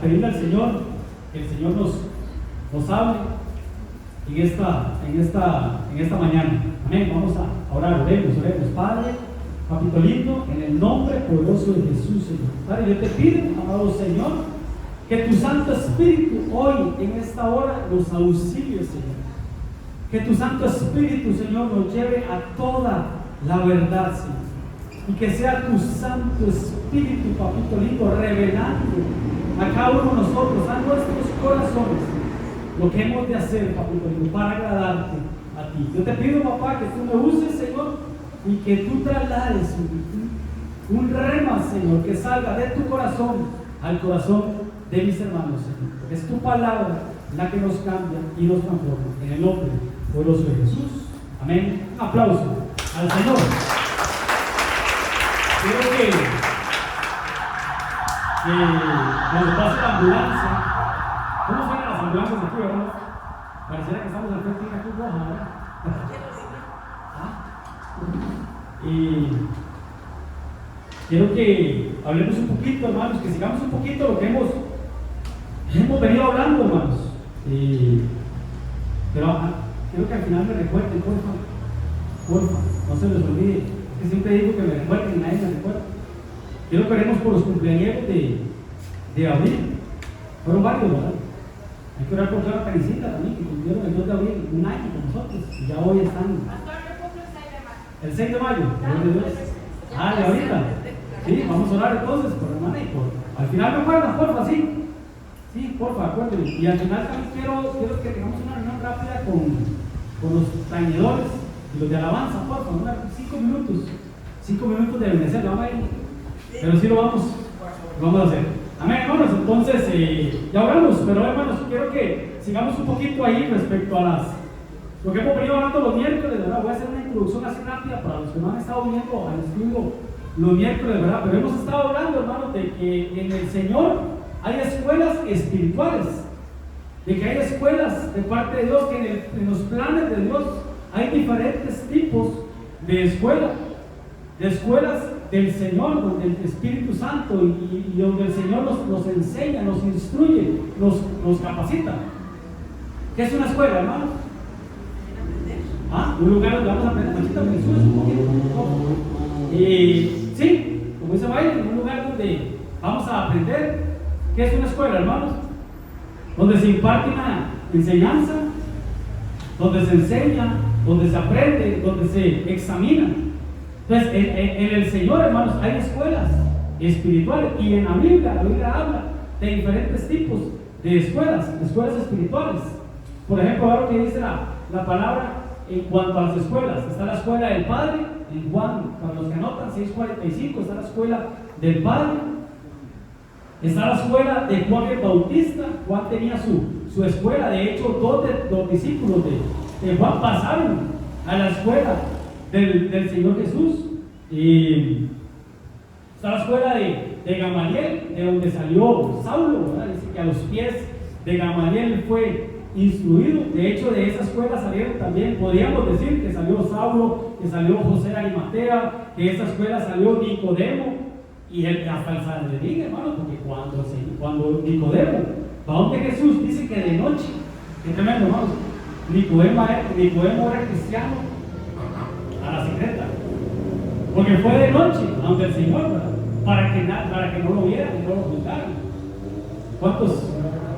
pedirle al Señor que el Señor nos hable en esta mañana. Amén. Vamos a orar, oremos. Padre, papito lindo, en el nombre poderoso de Jesús, Señor. Padre, yo te pido, amado Señor, que tu Santo Espíritu hoy, en esta hora, nos auxilie, Señor. Que tu Santo Espíritu, Señor, nos lleve a toda la verdad, Señor. Y que sea tu Santo Espíritu, papito lindo, revelando a cada uno de nosotros, a nuestros corazones, lo que hemos de hacer, papito lindo, para agradarte a ti. Yo te pido, papá, que tú me uses, Señor, y que tú traslades un rema, Señor, que salga de tu corazón al corazón de mis hermanos, Señor. Es tu palabra la que nos cambia y nos transforma. En el nombre poderoso de Jesús. Amén. Un aplauso al Señor. Quiero que cuando pase la ambulancia, ¿cómo suenan las ambulancias aquí, verdad? Pareciera que estamos al frente de una cruz roja, ¿verdad? Y quiero que hablemos un poquito, hermanos, que sigamos un poquito lo que hemos venido hablando, hermanos. Pero quiero que al final me recuerden, porfa, no se les olvide, que siempre digo que me recuerden y nadie me recuerda. Quiero que oremos por los cumpleaños de abril. Fueron varios, ¿verdad? Hay que orar por toda la Karencita también, que cumplieron el 2 de abril, un año con nosotros, y ya hoy están. El 6 de mayo, de Dios. De ahorita. Sí, vamos a orar entonces por hermana y por. Al final me acuerdan, porfa, sí. Sí, porfa, acuérdenme. Y al final también quiero que tengamos una reunión rápida con los tañedores y los de alabanza, porfa, 5 minutos. 5 minutos de benecer, vamos a ir. Pero sí lo vamos a hacer. Amén, hermanos. Entonces, ya oramos, pero hermanos, quiero que sigamos un poquito ahí respecto a lo que hemos venido hablando los miércoles, ¿verdad? Voy a hacer una introducción así rápida para los que no han estado viendo al estudio los miércoles, ¿verdad? Pero hemos estado hablando, hermanos, de que en el Señor hay escuelas espirituales, de que hay escuelas de parte de Dios, que en los planes de Dios hay diferentes tipos de escuelas del Señor, donde el Espíritu Santo y donde el Señor nos enseña, nos instruye, nos capacita. ¿Qué es una escuela, hermanos? Un lugar donde vamos a aprender. Machita, me subes un poquito. Sí, como dice Baile, un lugar donde vamos a aprender. ¿Qué es una escuela, hermanos? Donde se imparte una enseñanza, donde se enseña, donde se aprende, donde se examina. Entonces, en el Señor, hermanos, hay escuelas espirituales, y en la Biblia habla de diferentes tipos de escuelas espirituales. Por ejemplo, ahora que dice la palabra en cuanto a las escuelas, está la escuela del Padre, en Juan, para los que anotan, 6:45, está la escuela del Padre, está la escuela de Juan el Bautista. Juan tenía su escuela. De hecho, dos discípulos de Juan pasaron a la escuela del Señor Jesús. Y está la escuela de Gamaliel, de donde salió Saulo, ¿verdad? Dice que a los pies de Gamaliel fue instruido. De hecho, de esa escuela salieron también, podríamos decir que salió Saulo, que salió José de Arimatea, que de esa escuela salió Nicodemo y hasta el Sanedrín, hermano, porque cuando Nicodemo va donde Jesús, dice que de noche, qué tremendo, hermano, Nicodemo era cristiano a la secreta, porque fue de noche ante el Señor, ¿verdad? Para que no lo vieran y no lo juzgaran. ¿Cuántos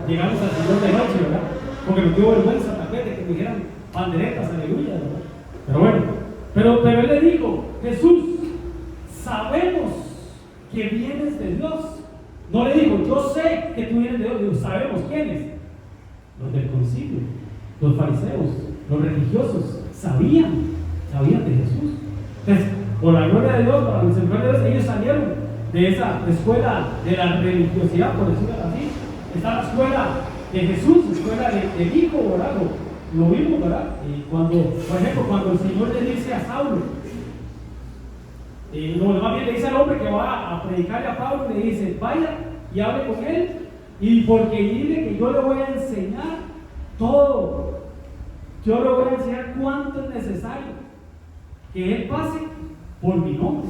llegamos al Señor de noche, verdad? Porque nos dio vergüenza también de que dijeran panderetas, aleluya, ¿verdad? Pero bueno, pero él le dijo: Jesús, sabemos que vienes de Dios. No le dijo: yo sé que tú vienes de Dios. Digo, sabemos quiénes. Los del concilio, los fariseos, los religiosos, sabían de Jesús. Entonces, por la gloria de Dios, para la misericordia de Dios, ellos salieron de esa escuela de la religiosidad, por decirlo así. Está la escuela de Jesús, la escuela del Hijo, ¿verdad? Lo vimos, ¿verdad? Por ejemplo, cuando el Señor le dice a Saulo, más bien le dice al hombre que va a predicarle a Pablo, le dice: vaya y hable con él, y porque dile que yo le voy a enseñar todo. Yo le voy a enseñar cuánto es necesario que él pase por mi nombre.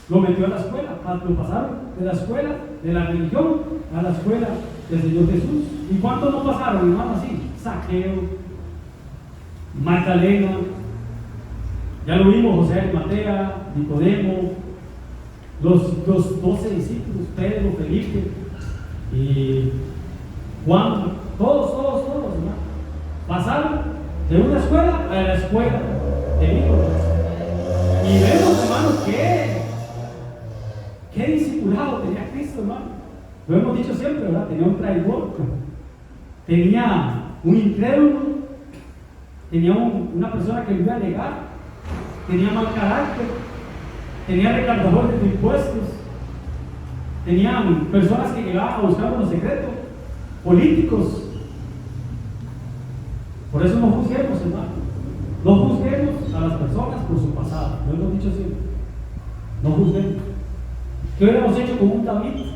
Lo metió a la escuela, lo pasaron de la escuela de la religión a la escuela del Señor Jesús. ¿Y cuántos no pasaron, hermano, así? Zaqueo, Magdalena, ya lo vimos, José de Matea, Nicodemo, los 12 discípulos, Pedro, Felipe y Juan, todos, hermano, pasaron de una escuela a la escuela de hijos. Y vemos, hermano, qué discipulado tenía Cristo, hermano. Lo hemos dicho siempre, ¿verdad? Tenía un traidor, tenía un incrédulo, tenía una persona que lo iba a negar, tenía mal carácter, tenía recaudadores de impuestos, tenían personas que llegaban a buscar los secretos, políticos. Por eso no juzguemos, hermano. No juzguemos a las personas por su pasado. Lo hemos dicho siempre. No juzguemos. ¿Qué hubiéramos hecho con un David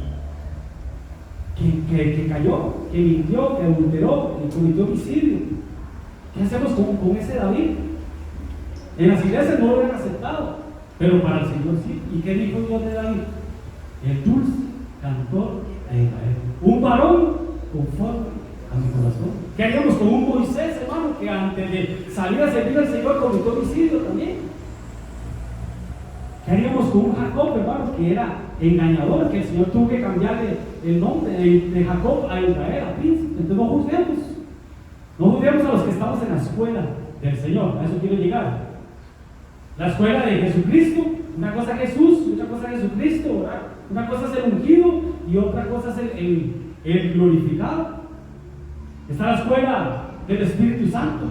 que cayó, que mintió, que adulteró, que cometió homicidio? ¿Qué hacemos con ese David? En las iglesias no lo hubieran aceptado, pero para el Señor sí. ¿Y qué dijo Dios de David? El dulce cantor de Israel. Un varón conforme a mi corazón. ¿Qué haríamos con un Moisés, hermano, que antes de salir a servir al Señor cometió homicidio también? ¿Qué haríamos con un Jacob, hermano, que era engañador, que el Señor tuvo que cambiarle el nombre de Jacob a Israel, a príncipe? Entonces no juzguemos. No juzguemos a los que estamos en la escuela del Señor. A eso quiero llegar. La escuela de Jesucristo, una cosa es Jesús, otra cosa es Jesucristo, ¿verdad? Una cosa es el ungido y otra cosa es el glorificado. Está la escuela del Espíritu Santo.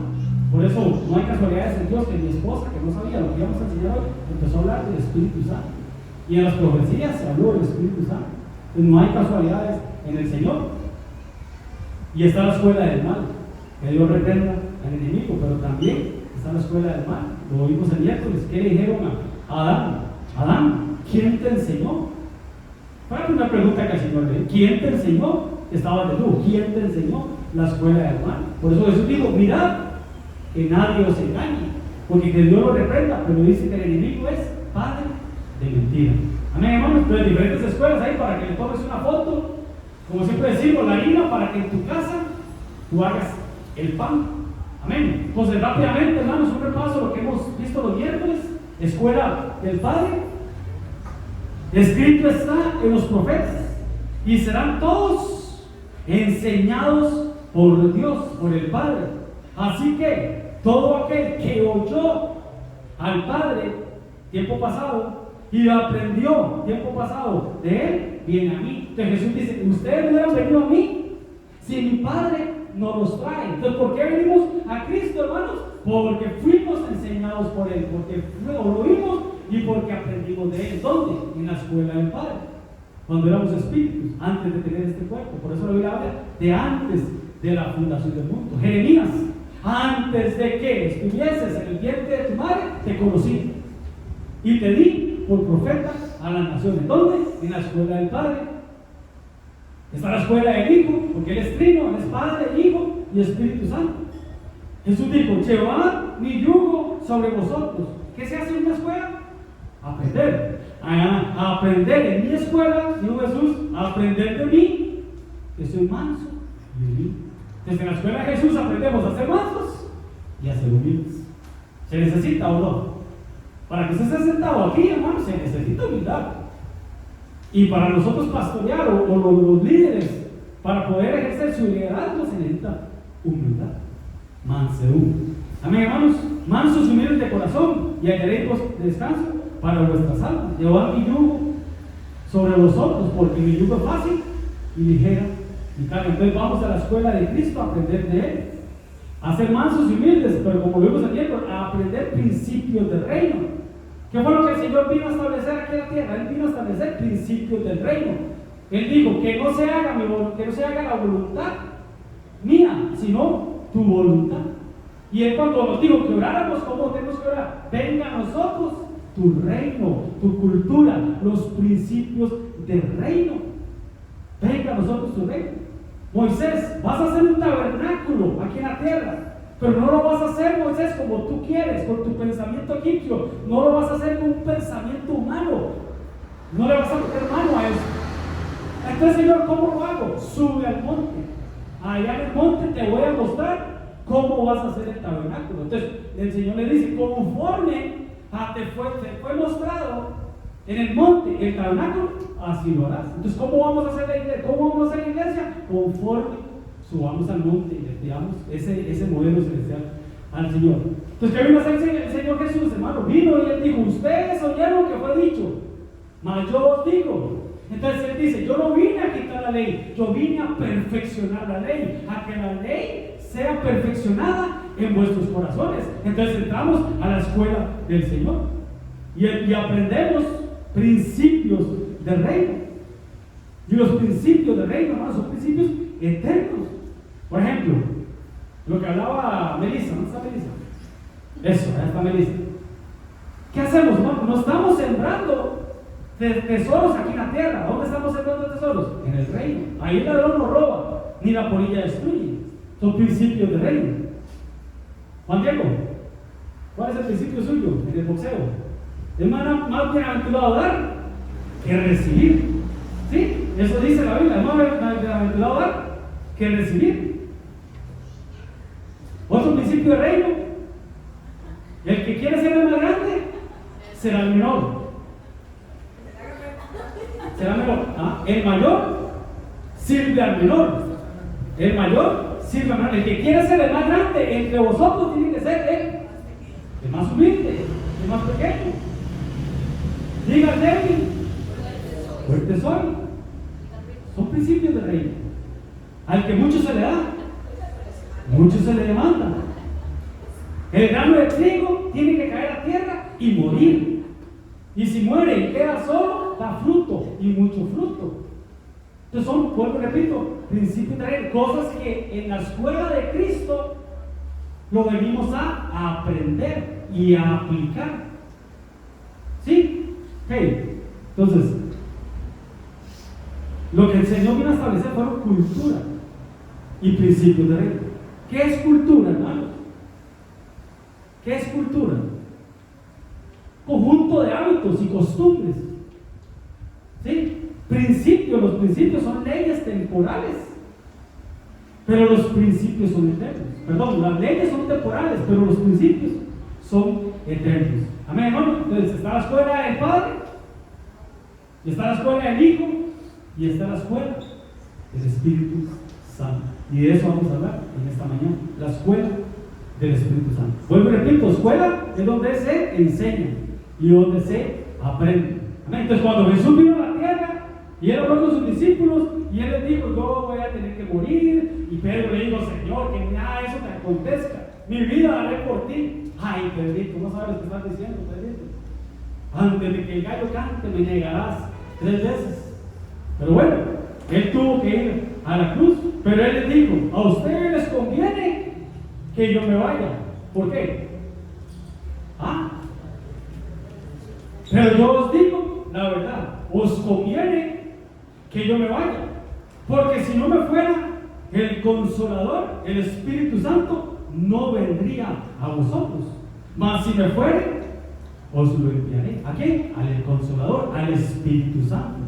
Por eso no hay casualidades en Dios, que mi esposa, que no sabía lo que íbamos a enseñar hoy, empezó a hablar del Espíritu Santo. Y en las profecías se habló del Espíritu Santo. Entonces no hay casualidades en el Señor. Y está la escuela del mal, que Dios reprenda al enemigo, pero también está la escuela del mal. Lo vimos el miércoles. ¿Qué le dijeron a Adán? Adán, ¿quién te enseñó? Fue la primera pregunta que el Señor le dijo. ¿Quién te enseñó? Estabas de tú. ¿Quién te enseñó la escuela del mal? Por eso Jesús dijo, mirad que nadie os engañe, porque que Dios lo reprenda, pero dice que el enemigo es padre de mentira. Amén, hermanos. Entonces diferentes escuelas ahí para que le tomes una foto, como siempre decimos, la harina para que en tu casa tú hagas el pan. Amén. Entonces rápidamente, hermanos, un repaso de lo que hemos visto los miércoles. Escuela del Padre, escrito está en los profetas, y serán todos enseñados por Dios, por el Padre. Así que todo aquel que oyó al Padre tiempo pasado y aprendió tiempo pasado de él, viene a mí. Entonces Jesús dice, ustedes no hubieran venido a mí si mi Padre no los trae. Entonces, ¿por qué venimos a Cristo, hermanos? Porque fuimos enseñados por él, porque lo oímos y porque aprendimos de él. ¿Dónde? En la escuela del Padre, cuando éramos espíritus, antes de tener este cuerpo. Por eso la Biblia habla de antes de la fundación del mundo. Jeremías, antes de que estuvieses en el vientre de tu madre, te conocí y te di por profeta a las naciones. ¿Dónde? En la escuela del Padre. Está la escuela del Hijo, porque Él es trino, Él es Padre, Hijo y Espíritu Santo. Jesús dijo, llevad mi yugo sobre vosotros. ¿Qué se hace en una escuela? Aprender. A aprender en mi escuela, dijo Jesús, a aprender de mí, que soy manso y humilde. Desde la escuela de Jesús aprendemos a ser mansos y a ser humildes. ¿Se necesita o no? Para que usted esté sentado aquí, hermano, se necesita humildad. Y para nosotros pastorear o los líderes, para poder ejercer su liderazgo, se necesita humildad, mansedumbre. Amén, hermanos, mansos y humildes de corazón, y hallaréis descanso para vuestras almas. Llevad mi yugo sobre vosotros, porque mi yugo es fácil y ligera mi carga. Entonces vamos a la escuela de Cristo a aprender de Él, a ser mansos y humildes, pero como lo vimos ayer, a aprender principios del reino. ¿Qué fue lo que el Señor vino a establecer aquí en la tierra? Él vino a establecer principios del reino. Él dijo que no se haga la voluntad mía, sino tu voluntad. Y Él cuando nos dijo que oráramos, ¿cómo tenemos que orar? Venga a nosotros tu reino, tu cultura, los principios del reino. Venga a nosotros tu reino. Moisés, vas a hacer un tabernáculo aquí en la tierra, pero no lo vas a hacer, Moisés, como tú quieres, con tu pensamiento egipcio. No lo vas a hacer con un pensamiento humano. No le vas a meter mano a eso. Entonces, Señor, ¿cómo lo hago? Sube al monte. allá en el monte te voy a mostrar cómo vas a hacer el tabernáculo. Entonces el Señor le dice, conforme te fue mostrado en el monte el tabernáculo, así lo harás. Entonces, ¿cómo vamos a hacer la iglesia? ¿Cómo vamos a hacer la iglesia? Conforme subamos al monte y le pidamos ese modelo celestial al Señor. Entonces, ¿qué vino a hacer el Señor Jesús, hermano? Vino y Él dijo, ustedes oyeron lo que fue dicho, mas yo os digo. Entonces Él dice, yo no vine a quitar la ley, yo vine a perfeccionar la ley, a que la ley sea perfeccionada en vuestros corazones. Entonces entramos a la escuela del Señor y aprendemos principios del reino. Y los principios del reino, hermano, son principios eternos. Por ejemplo, lo que hablaba Melissa, ¿dónde está Melissa? Eso, ahí está Melissa. ¿Qué hacemos, hermano? No estamos sembrando tesoros aquí en la tierra. ¿Dónde estamos sembrando tesoros? En el reino. Ahí el ladrón no roba, ni la polilla destruye. Son principios del reino. Juan Diego, ¿cuál es el principio suyo en el boxeo? Es más bienaventurado dar que recibir. ¿Sí? Eso dice la Biblia, es más bienaventurado dar que recibir. Otro principio del reino: el que quiere ser el más grande será el menor. Será menor. El mayor sirve al menor. El mayor sirve al menor. El que quiere ser el más grande entre vosotros tiene que ser el más humilde, el más pequeño. Diga al débil, fuerte soy. Son principios del reino. Al que mucho se le da, mucho se le demanda. El grano de trigo tiene que caer a tierra y morir. Y si muere y queda solo, da fruto, y mucho fruto. Entonces son, vuelvo y repito, principios del reino, cosas que en la escuela de Cristo lo venimos a aprender y a aplicar. ¿Sí? Okay. Entonces, lo que el Señor vino a establecer fueron cultura y principios de reino. ¿Qué es cultura, hermanos? ¿Qué es cultura? Conjunto de hábitos y costumbres. ¿Sí? Principios, los principios son leyes temporales, pero los principios son eternos. Perdón, las leyes son temporales, pero los principios son eternos. Amén, hermano. Entonces está la escuela del Padre, y está la escuela del Hijo, y está la escuela del Espíritu Santo. Y de eso vamos a hablar en esta mañana, la escuela del Espíritu Santo. Vuelvo y repito, escuela es donde se enseña y donde se aprende. Amén. Entonces cuando Jesús vino a la tierra y Él habló con sus discípulos y Él les dijo, yo voy a tener que morir, y Pedro le dijo, Señor, que nada de eso te acontezca, mi vida daré por ti. Ay, Pedrito, no sabes lo que estás diciendo, Pedrito. Antes de que el gallo cante me negarás 3 veces. Pero bueno, Él tuvo que ir a la cruz, pero Él les dijo, a ustedes les conviene que yo me vaya. ¿Por qué? Pero yo os digo la verdad, os conviene que yo me vaya, porque si no me fuera, el Consolador, el Espíritu Santo, no vendría a vosotros. Mas si me fuere, os lo enviaré. ¿A quién? Al Consolador, al Espíritu Santo.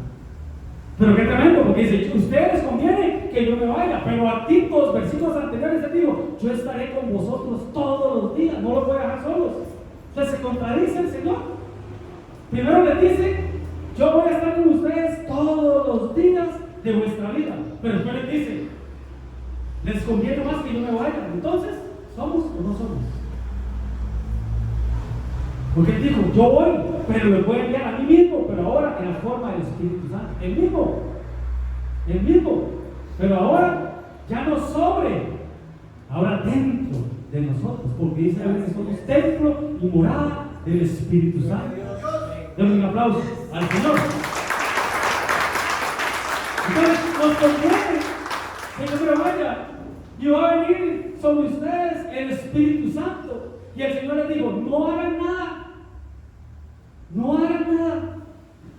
Pero qué tremendo, porque dice, ustedes les conviene que yo me vaya, pero a ti, 2 versículos anteriores te digo, yo estaré con vosotros todos los días, no los voy a dejar solos. Entonces se contradice el Señor. Primero les dice, yo voy a estar con ustedes todos los días de vuestra vida, pero después les dice, les conviene más que yo me vaya. Entonces, ¿somos o no somos? Porque Él dijo, yo voy, pero me voy a enviar a mí mismo, pero ahora en la forma del Espíritu Santo. El mismo, pero ahora ya no sobre, ahora dentro de nosotros, porque dice que somos templo y morada del Espíritu Santo. Denle un aplauso al Señor. Entonces, nos conviene que yo me vaya, y va a venir sobre ustedes el Espíritu Santo. Y el Señor les dijo, no hagan nada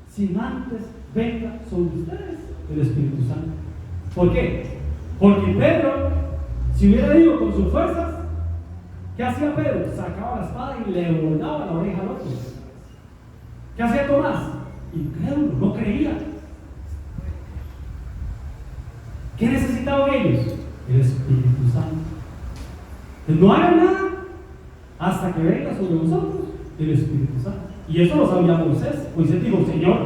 sin antes venga sobre ustedes el Espíritu Santo. ¿Por qué? Porque Pedro, si hubiera ido con sus fuerzas, ¿qué hacía Pedro? Sacaba la espada y le volaba la oreja al otro. ¿Qué hacía Tomás? Incrédulo, no creía. ¿Qué necesitaban ellos? el Espíritu Santo. Entonces, no hagan nada hasta que venga sobre vosotros el Espíritu Santo. Y eso lo sabía Moisés. Moisés dijo: Señor,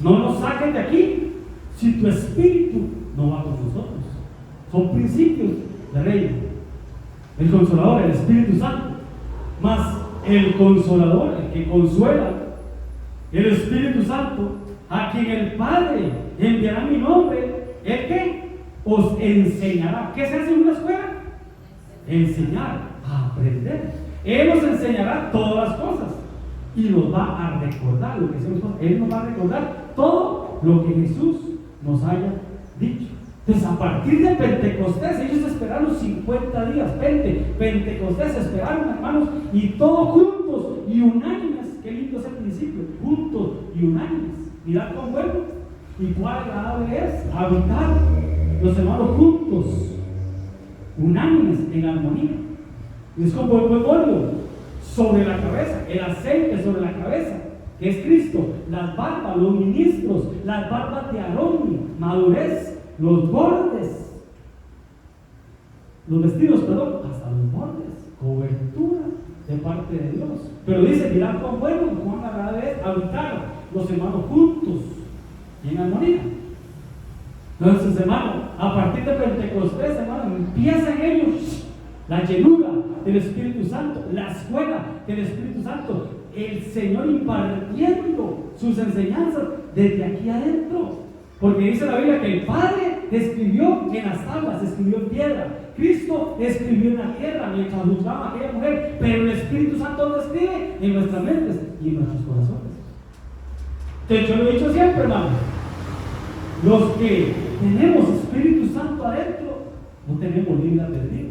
no nos saques de aquí si tu Espíritu no va con nosotros. Son principios de reino. El Consolador, el Espíritu Santo, más el Consolador, el que consuela, el Espíritu Santo, a quien el Padre enviará mi nombre, el que os enseñará. ¿Qué se hace en una escuela? Enseñar, aprender. Él nos enseñará todas las cosas y nos va a recordar lo que hacemos. Él nos va a recordar todo lo que Jesús nos haya dicho. Entonces, a partir de Pentecostés, ellos esperaron 50 días. Pentecostés esperaron, hermanos, y todos juntos y unánimes. Qué lindo es el principio, juntos y unánimes. Mirad cuán bueno y cuán agradable es habitar los hermanos juntos, unánimes en armonía. Y es como el buen óleo sobre la cabeza, el aceite sobre la cabeza, que es Cristo, las barbas, los ministros, las barbas de Aarón, madurez, los bordes, los vestidos, perdón, hasta los bordes, cobertura de parte de Dios. Pero dice: mirad cuán bueno y cuán agradable es habitar los hermanos juntos y en armonía. Entonces, hermano, a partir de Pentecostés, hermano, empieza en ellos la llenura del Espíritu Santo, la escuela del Espíritu Santo, el Señor impartiendo sus enseñanzas desde aquí adentro. Porque dice la Biblia que el Padre escribió en las tablas, escribió en piedra. Cristo escribió en la tierra mientras juzgaba a aquella mujer. Pero el Espíritu Santo lo escribe en nuestras mentes y en nuestros corazones. Entonces, yo lo he dicho siempre, hermano. Los que tenemos Espíritu Santo adentro, no tenemos libre albedrío.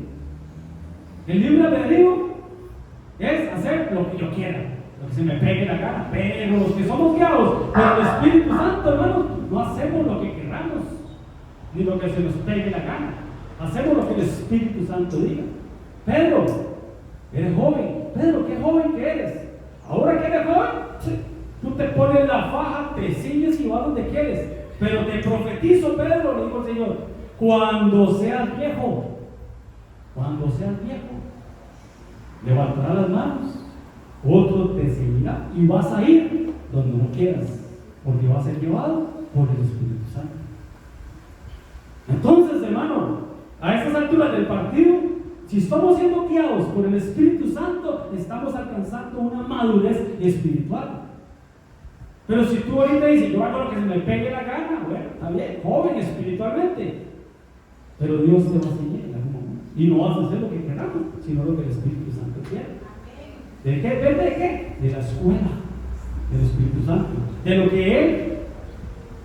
El libre albedrío es hacer lo que yo quiera, lo que se me pegue la gana. Pero los que somos guiados por el Espíritu Santo, hermanos, no hacemos lo que queramos, ni lo que se nos pegue la gana. Hacemos lo que el Espíritu Santo diga. Pedro, eres joven. Pedro, qué joven que eres. Ahora que eres joven, tú te pones la faja, te ciñes y vas donde quieres. Pero te profetizo, Pedro, le dijo el Señor, cuando seas viejo, levantarás las manos, otro te seguirá y vas a ir donde no quieras, porque vas a ser llevado por el Espíritu Santo. Entonces, hermano, a estas alturas del partido, si estamos siendo guiados por el Espíritu Santo, estamos alcanzando una madurez espiritual. Pero si tú ahorita dices: yo hago lo que se me pegue la gana, bueno, está bien, joven espiritualmente, pero Dios te va a seguir en algún momento y no vas a hacer lo que queramos, sino lo que el Espíritu Santo quiere. ¿De qué? ¿Depende de qué? De la escuela del Espíritu Santo, de lo que Él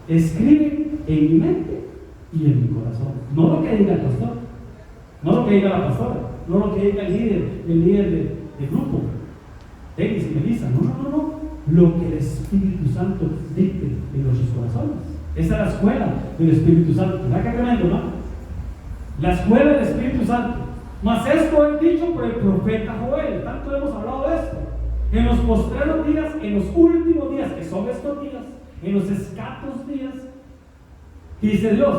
escribe en mi mente y en mi corazón. No lo que diga el pastor, no lo que diga la pastora, no lo que diga el líder del grupo, Denis y Melissa, no. Lo que el Espíritu Santo dicte en nuestros corazones. Esa es la escuela del Espíritu Santo. ¿Verdad que tremendo, no? La escuela del Espíritu Santo. Mas esto es dicho por el profeta Joel. Tanto hemos hablado de esto. En los postreros días, en los últimos días, que son estos días, en los escasos días, dice Dios: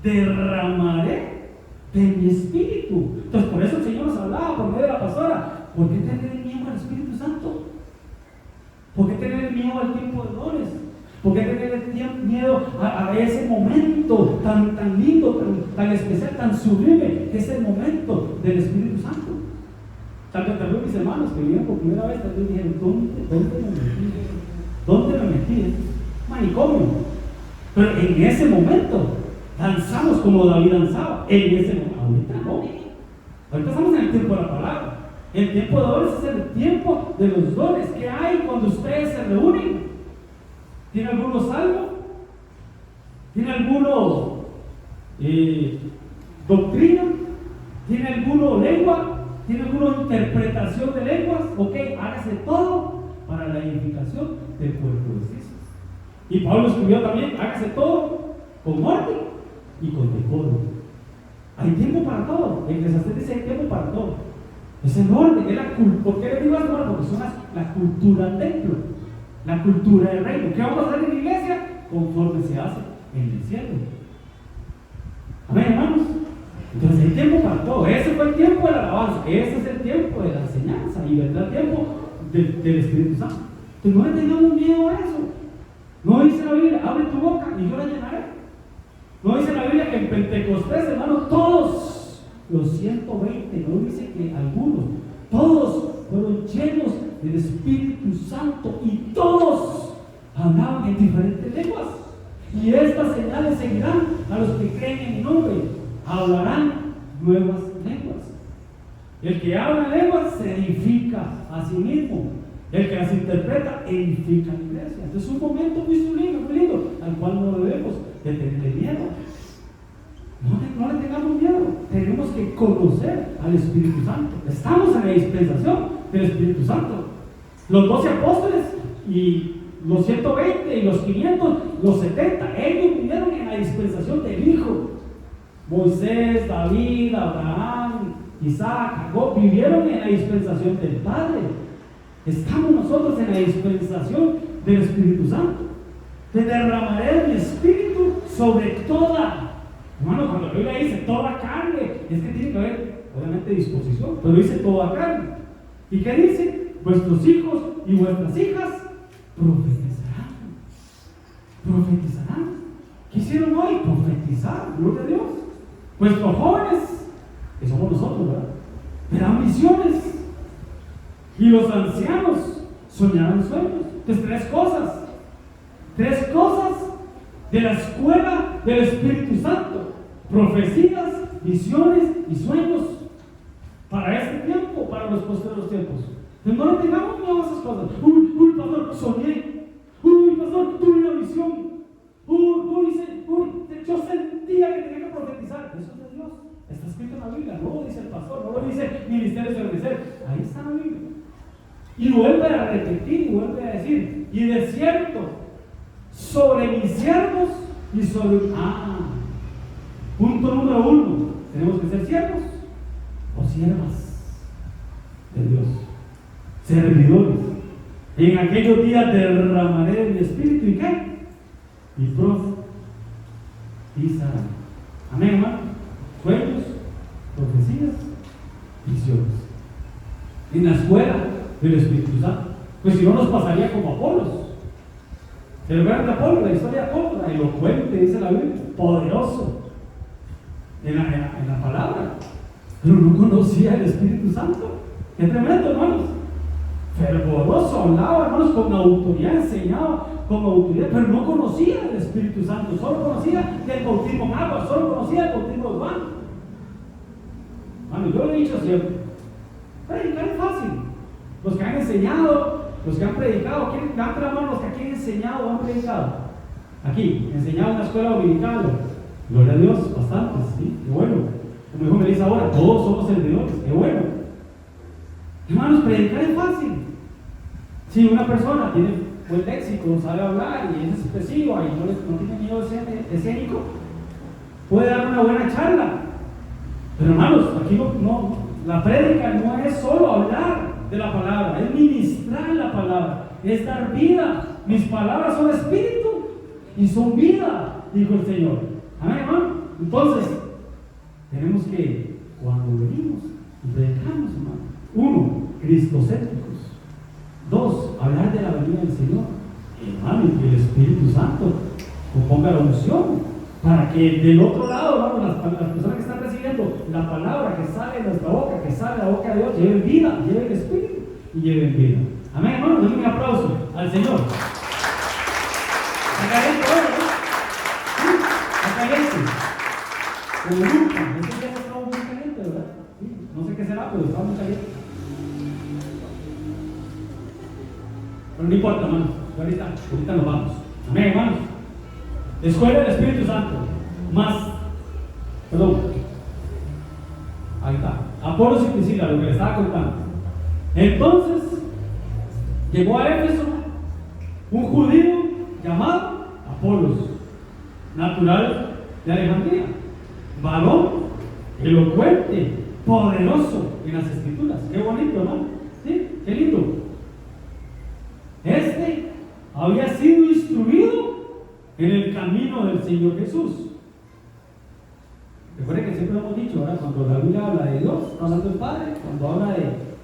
derramaré de mi espíritu. Entonces, por eso el Señor nos hablaba por medio de la pastora. ¿Por qué tener miedo al Espíritu Santo? ¿Por qué tener miedo al tiempo de dones? ¿Por qué tener miedo a ese momento tan lindo, tan especial, tan sublime, que es el momento del Espíritu Santo? Tal vez mis hermanos que vinieron por primera vez, tal vez dijeron: ¿Dónde me metí? Manicomio. Pero en ese momento danzamos como David danzaba. En ese momento, ahorita no. Ahorita estamos en el tiempo de la palabra. El tiempo de dones es el tiempo de los dones que hay cuando ustedes se reúnen. ¿Tiene alguno salvo? ¿Tiene alguno doctrina? ¿Tiene alguno lengua? ¿Tiene alguna interpretación de lenguas? Ok, hágase todo para la edificación del cuerpo de Cristo. Y Pablo escribió también: hágase todo con orden y con decoro. Hay tiempo para todo. Eclesiastés dice: hay tiempo para todo. Es el orden, es la cultura. ¿Por qué le digo esto? Porque son la cultura del templo, la cultura del reino. ¿Qué vamos a hacer en la iglesia? Conforme se hace en el cielo. Amén, hermanos. ese fue el tiempo de la alabanza, ese es el tiempo de la enseñanza, y vendrá el tiempo del Espíritu Santo. Entonces no le tengamos miedo a eso. No dice la Biblia, abre tu boca y yo la llenaré. No dice la Biblia que en Pentecostés, hermano, todos los 120, no dice que algunos, todos fueron llenos del Espíritu Santo y todos hablaban en diferentes lenguas. Y estas señales seguirán a los que creen en mi nombre, hablarán nuevas lenguas. El que habla lenguas se edifica a sí mismo. El que las interpreta edifica la iglesia. Entonces es un momento muy sublime, muy lindo, al cual no debemos de tenerle miedo. No le tengamos miedo. Tenemos que conocer al Espíritu Santo. Estamos en la dispensación del Espíritu Santo. Los 12 apóstoles y los 120 y los 500, los 70, ellos vivieron en la dispensación del Hijo. Moisés, David, Abraham, Isaac, Jacob vivieron en la dispensación del Padre. Estamos nosotros en la dispensación del Espíritu Santo. Te derramaré mi espíritu sobre toda. Hermano, cuando la Biblia dice toda carne, es que tiene que haber, obviamente, disposición, pero dice toda carne. ¿Y qué dice? Vuestros hijos y vuestras hijas profetizarán. Profetizarán. ¿Qué hicieron hoy? Profetizar, gloria a Dios. Vuestros jóvenes, que somos nosotros, ¿verdad? Verán visiones. Y los ancianos soñarán sueños. Entonces, tres cosas de la escuela del Espíritu Santo: profecías, visiones y sueños para este tiempo, para los posteriores tiempos. Entonces, no le tengamos miedo a esas cosas. Uy, pastor, soñé. Uy, pastor, tuve una visión. Yo sentía que tenía que profetizar. Eso es de Dios. Está escrito en la Biblia. No lo dice el pastor, no lo dice ministerio de obedecer. Ahí está la Biblia. Y vuelve a repetir y vuelve a decir: y de cierto, sobre mis siervos y sobre... punto número 1, tenemos que ser siervos o siervas de Dios, servidores. En aquellos días derramaré mi espíritu, ¿y qué? Y profetizarán. Amén, hermano. Sueños, profecías, visiones. En la escuela del Espíritu Santo. Pues si no, nos pasaría como Apolos. ¿Se recuerdan de Apolo? La historia de Apolo, elocuente, dice la Biblia, poderoso en la palabra, pero no conocía el Espíritu Santo. Qué tremendo, hermanos. Fervoroso, hablaba, hermanos, con autoridad, enseñaba con autoridad, pero no conocía el Espíritu Santo. Solo conocía el bautismo en agua, solo conocía el bautismo de Juan. Bueno, yo lo he dicho siempre: predicar es fácil. Los que han enseñado, los que han predicado, ¿quién levanta la mano? Los que aquí han enseñado o han predicado. Aquí, enseñado en la escuela dominical. Gloria a Dios, bastantes, ¿sí? Qué bueno. Como dijo Melissa ahora, todos somos servidores, qué bueno. Hermanos, predicar es fácil. Si una persona tiene buen léxico, sabe hablar y es expresiva y no tiene miedo escénico, puede dar una buena charla. Pero hermanos, aquí la prédica no es solo hablar de la palabra, es ministrar la palabra, es dar vida. Mis palabras son espíritu y son vida, dijo el Señor. Amén, hermano. Entonces, tenemos que, cuando venimos y predicamos, hermano, 1, cristocéntricos. 2, hablar de la venida del Señor. Hermano, y que el Espíritu Santo componga la unción para que del otro lado, hermano, las personas que están recibiendo la palabra que sale de nuestra boca, que sale de la boca de Dios, lleven vida, lleven espíritu y lleven vida. Amén, hermano. Denle un aplauso al Señor. Acá caliente, está caliente. Como nunca. Este día está muy caliente, ¿verdad? Sí. No sé qué será, pero está muy caliente. Pero no importa, hermano. Ahorita nos vamos. Amén, hermanos. Escuela del Espíritu Santo. Ahí está. Apolos y Priscila, lo que le estaba contando. Entonces, llegó a Éfeso un judío llamado Apolos, natural de Alejandría, varón elocuente, poderoso en las Escrituras. Qué bonito, hermano. ¿Sí? Qué lindo. Este había sido instruido en el camino del Señor Jesús. Recuerden que siempre lo hemos dicho, ¿verdad? Cuando la Biblia habla de Dios, está hablando del Padre. Cuando habla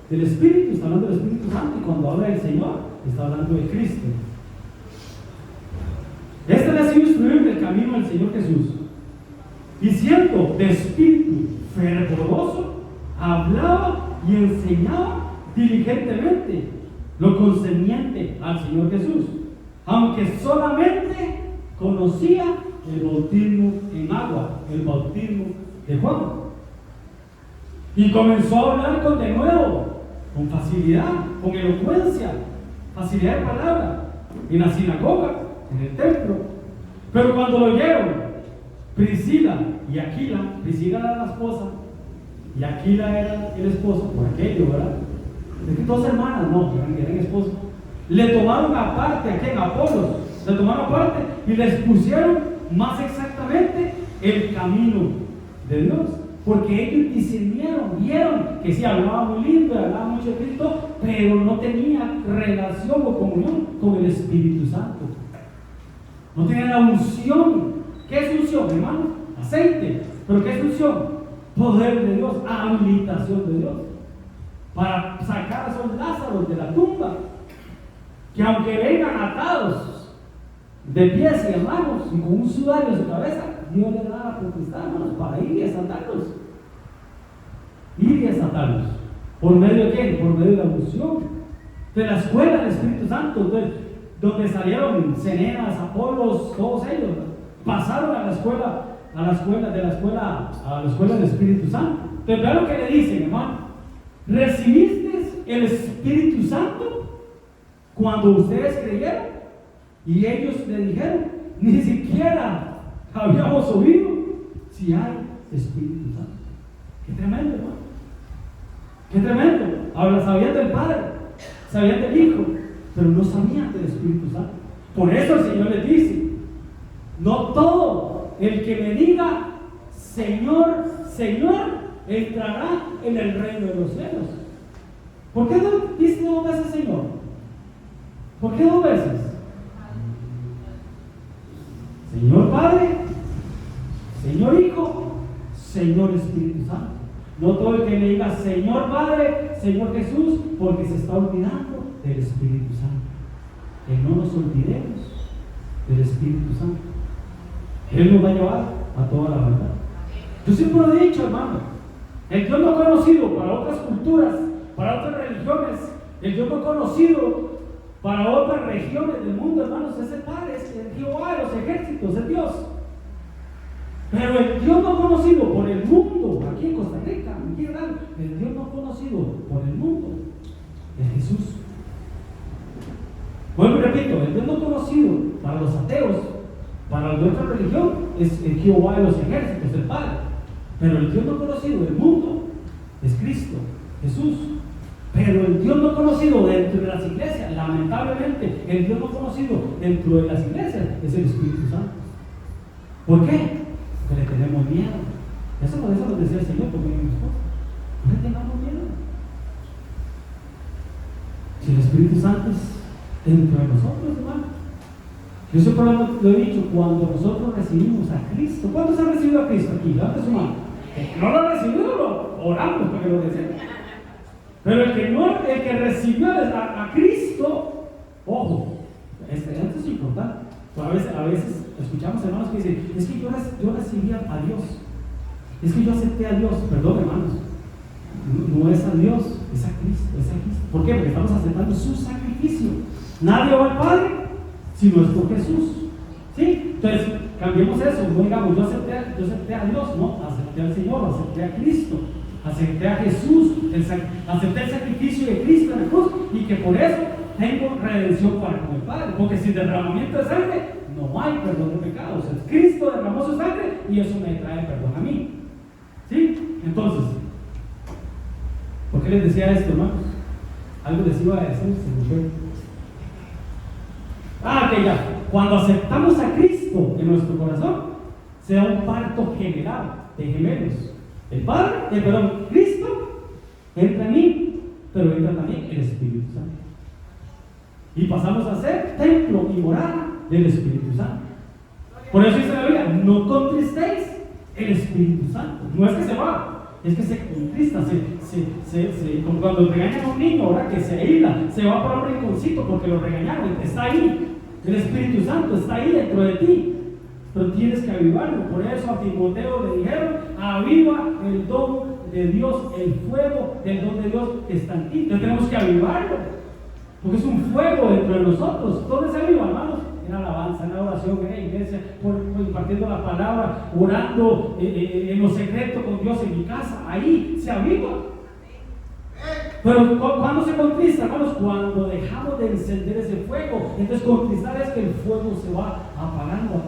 del Espíritu, está hablando del Espíritu Santo. Y cuando habla del Señor, está hablando de Cristo. Este le ha sido instruido en el camino del Señor Jesús. Y siendo de espíritu fervoroso, hablaba y enseñaba diligentemente lo concerniente al Señor Jesús, aunque solamente conocía el bautismo en agua, el bautismo de Juan. Y comenzó a hablar con denuedo, con facilidad, con elocuencia, facilidad de palabra, en la sinagoga, en el templo. Pero cuando lo oyeron Priscila y Aquila, Priscila era la esposa y Aquila era el esposo, por aquello, ¿verdad? Es que dos hermanas, no, eran esposos. Le tomaron aparte, ¿a quién? A Apolos. Le tomaron aparte y les pusieron más exactamente el camino de Dios. Porque ellos discernieron, vieron que sí hablaba muy lindo, hablaba mucho de Cristo, pero no tenía relación o comunión con el Espíritu Santo. No tenía la unción. ¿Qué es unción, hermano? Aceite. ¿Pero qué es unción? Poder de Dios, habilitación de Dios. Para sacar a esos Lázaros de la tumba, que aunque vengan atados de pies y de manos y con un sudario en su cabeza, Dios le da la potestad, hermanos, para ir y desatarlos. Ir y desatarlos. ¿Por medio de qué? Por medio de la unción. De la escuela del Espíritu Santo, donde salieron Ceneas, Apolos, todos ellos, pasaron a la escuela del Espíritu Santo. Pero vean lo que le dicen, hermano. ¿Recibiste el Espíritu Santo cuando ustedes creyeron? Y ellos le dijeron, ni siquiera habíamos oído si hay Espíritu Santo. Qué tremendo, hermano. Qué tremendo. Ahora sabían del Padre, sabían del Hijo, pero no sabían del Espíritu Santo. Por eso el Señor les dice, no todo el que me diga Señor, Señor, entrará en el reino de los cielos. ¿Por qué dice dos veces Señor? ¿Por qué dos veces? Señor Padre, Señor Hijo, Señor Espíritu Santo. No todo el que me diga Señor Padre, Señor Jesús, porque se está olvidando del Espíritu Santo. Que no nos olvidemos del Espíritu Santo. Él nos va a llevar a toda la verdad. Yo siempre lo he dicho, hermano. El Dios no conocido para otras culturas, para otras religiones, el Dios no conocido para otras regiones del mundo, hermanos, es el Padre, es el Jehová de los ejércitos, es Dios. Pero el Dios no conocido por el mundo, aquí en Costa Rica, el Dios no conocido por el mundo es Jesús. Vuelvo y repito, el Dios no conocido para los ateos, para los de otra religión, es el Jehová de los ejércitos, el Padre. Pero el Dios no conocido del mundo es Cristo, Jesús. Pero el Dios no conocido dentro de las iglesias, lamentablemente, el Dios no conocido dentro de las iglesias es el Espíritu Santo. ¿Por qué? Porque le tenemos miedo. Eso por eso lo decía el Señor, porque mi esposa. No le tengamos miedo. Si el Espíritu Santo es dentro de nosotros, hermano. Yo siempre lo he dicho, cuando nosotros recibimos a Cristo. ¿Cuántos han recibido a Cristo aquí? Levante su mano. El que no lo ha recibido, lo oramos para que lo reciba. Pero el que recibió a Cristo, ojo, esto es importante. A veces escuchamos hermanos que dicen, es que yo recibí a Dios. Es que yo acepté a Dios. Perdón, hermanos. No es a Dios, es a Cristo, es a Cristo. ¿Por qué? Porque estamos aceptando su sacrificio. Nadie va al Padre si no es por Jesús. ¿Sí? Entonces, cambiemos eso. No digamos, yo acepté a Dios, no, acepté al Señor, acepté a Cristo, acepté a Jesús, acepté el sacrificio de Cristo en la cruz y que por eso tengo redención para con el Padre. Porque sin derramamiento de sangre no hay perdón de pecados. O sea, Cristo derramó su sangre y eso me trae perdón a mí. ¿Sí? Entonces, ¿por qué les decía esto, hermanos? Algo les iba a decir, se me fue. Que ya, cuando aceptamos a Cristo en nuestro corazón, sea un parto general de gemelos. El Padre, Cristo entra en mí, pero entra también el Espíritu Santo. Y pasamos a ser templo y morada del Espíritu Santo. Por eso dice la Biblia, no contristéis El Espíritu Santo. No es que se va, es que se contrista, como cuando regañan a un niño, ahora que se aísla, se va por un rinconcito porque lo regañaron, está ahí. El Espíritu Santo está ahí dentro de ti, pero tienes que avivarlo. Por eso a Timoteo le dijeron: aviva el don de Dios, el fuego del don de Dios que está en ti. Entonces tenemos que avivarlo, porque es un fuego dentro de nosotros. ¿Dónde se aviva, hermanos? En alabanza, en la oración, en la iglesia, impartiendo la palabra, orando en lo secreto con Dios en mi casa. Ahí se aviva. Pero ¿cuándo se contrista, hermanos? Cuando dejamos de encender ese fuego. Entonces contristar es que el fuego se va apagando.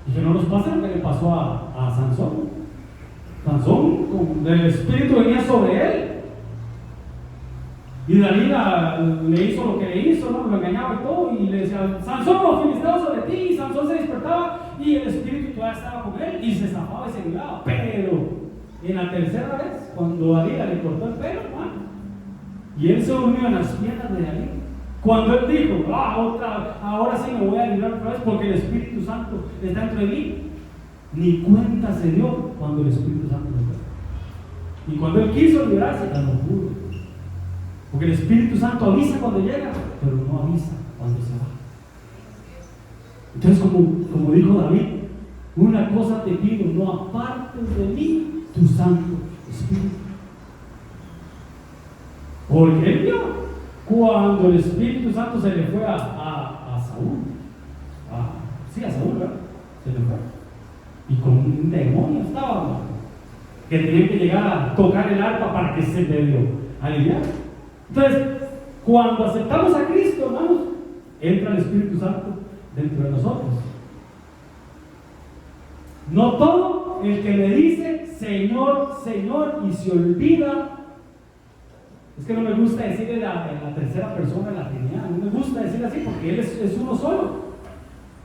Y que no nos pasa lo que le pasó a Sansón. Sansón, el espíritu venía sobre él. Y Dalila le hizo lo que le hizo, ¿no? Lo engañaba y todo, y le decía: Sansón, los filisteos sobre ti. Y Sansón se despertaba y el espíritu todavía estaba con él y se zafaba y se libraba. Pero en la tercera vez, cuando Dalila le cortó el pelo, hermano, y él se durmió en las piernas de Dalila, cuando él dijo: ahora sí me voy a librar otra vez porque el Espíritu Santo está dentro de mí, ni cuenta se dio cuando el Espíritu Santo lo fue. Y cuando él quiso liberarse, ya no pudo. Porque el Espíritu Santo avisa cuando llega, pero no avisa cuando se va. Entonces, como dijo David: una cosa te pido, no apartes de mí tu Santo Espíritu. Porque él vio cuando el Espíritu Santo se le fue a Saúl. A Saúl, ¿verdad? Se le fue. Y con un demonio estaba, ¿no? Que tenía que llegar a tocar el arpa para que se medio aliviara. Entonces, cuando aceptamos a Cristo, hermanos, entra el Espíritu Santo dentro de nosotros. No todo el que me dice Señor, Señor, y se olvida. Es que no me gusta decir en la tercera persona de la Trinidad. No me gusta decir así porque Él es uno solo.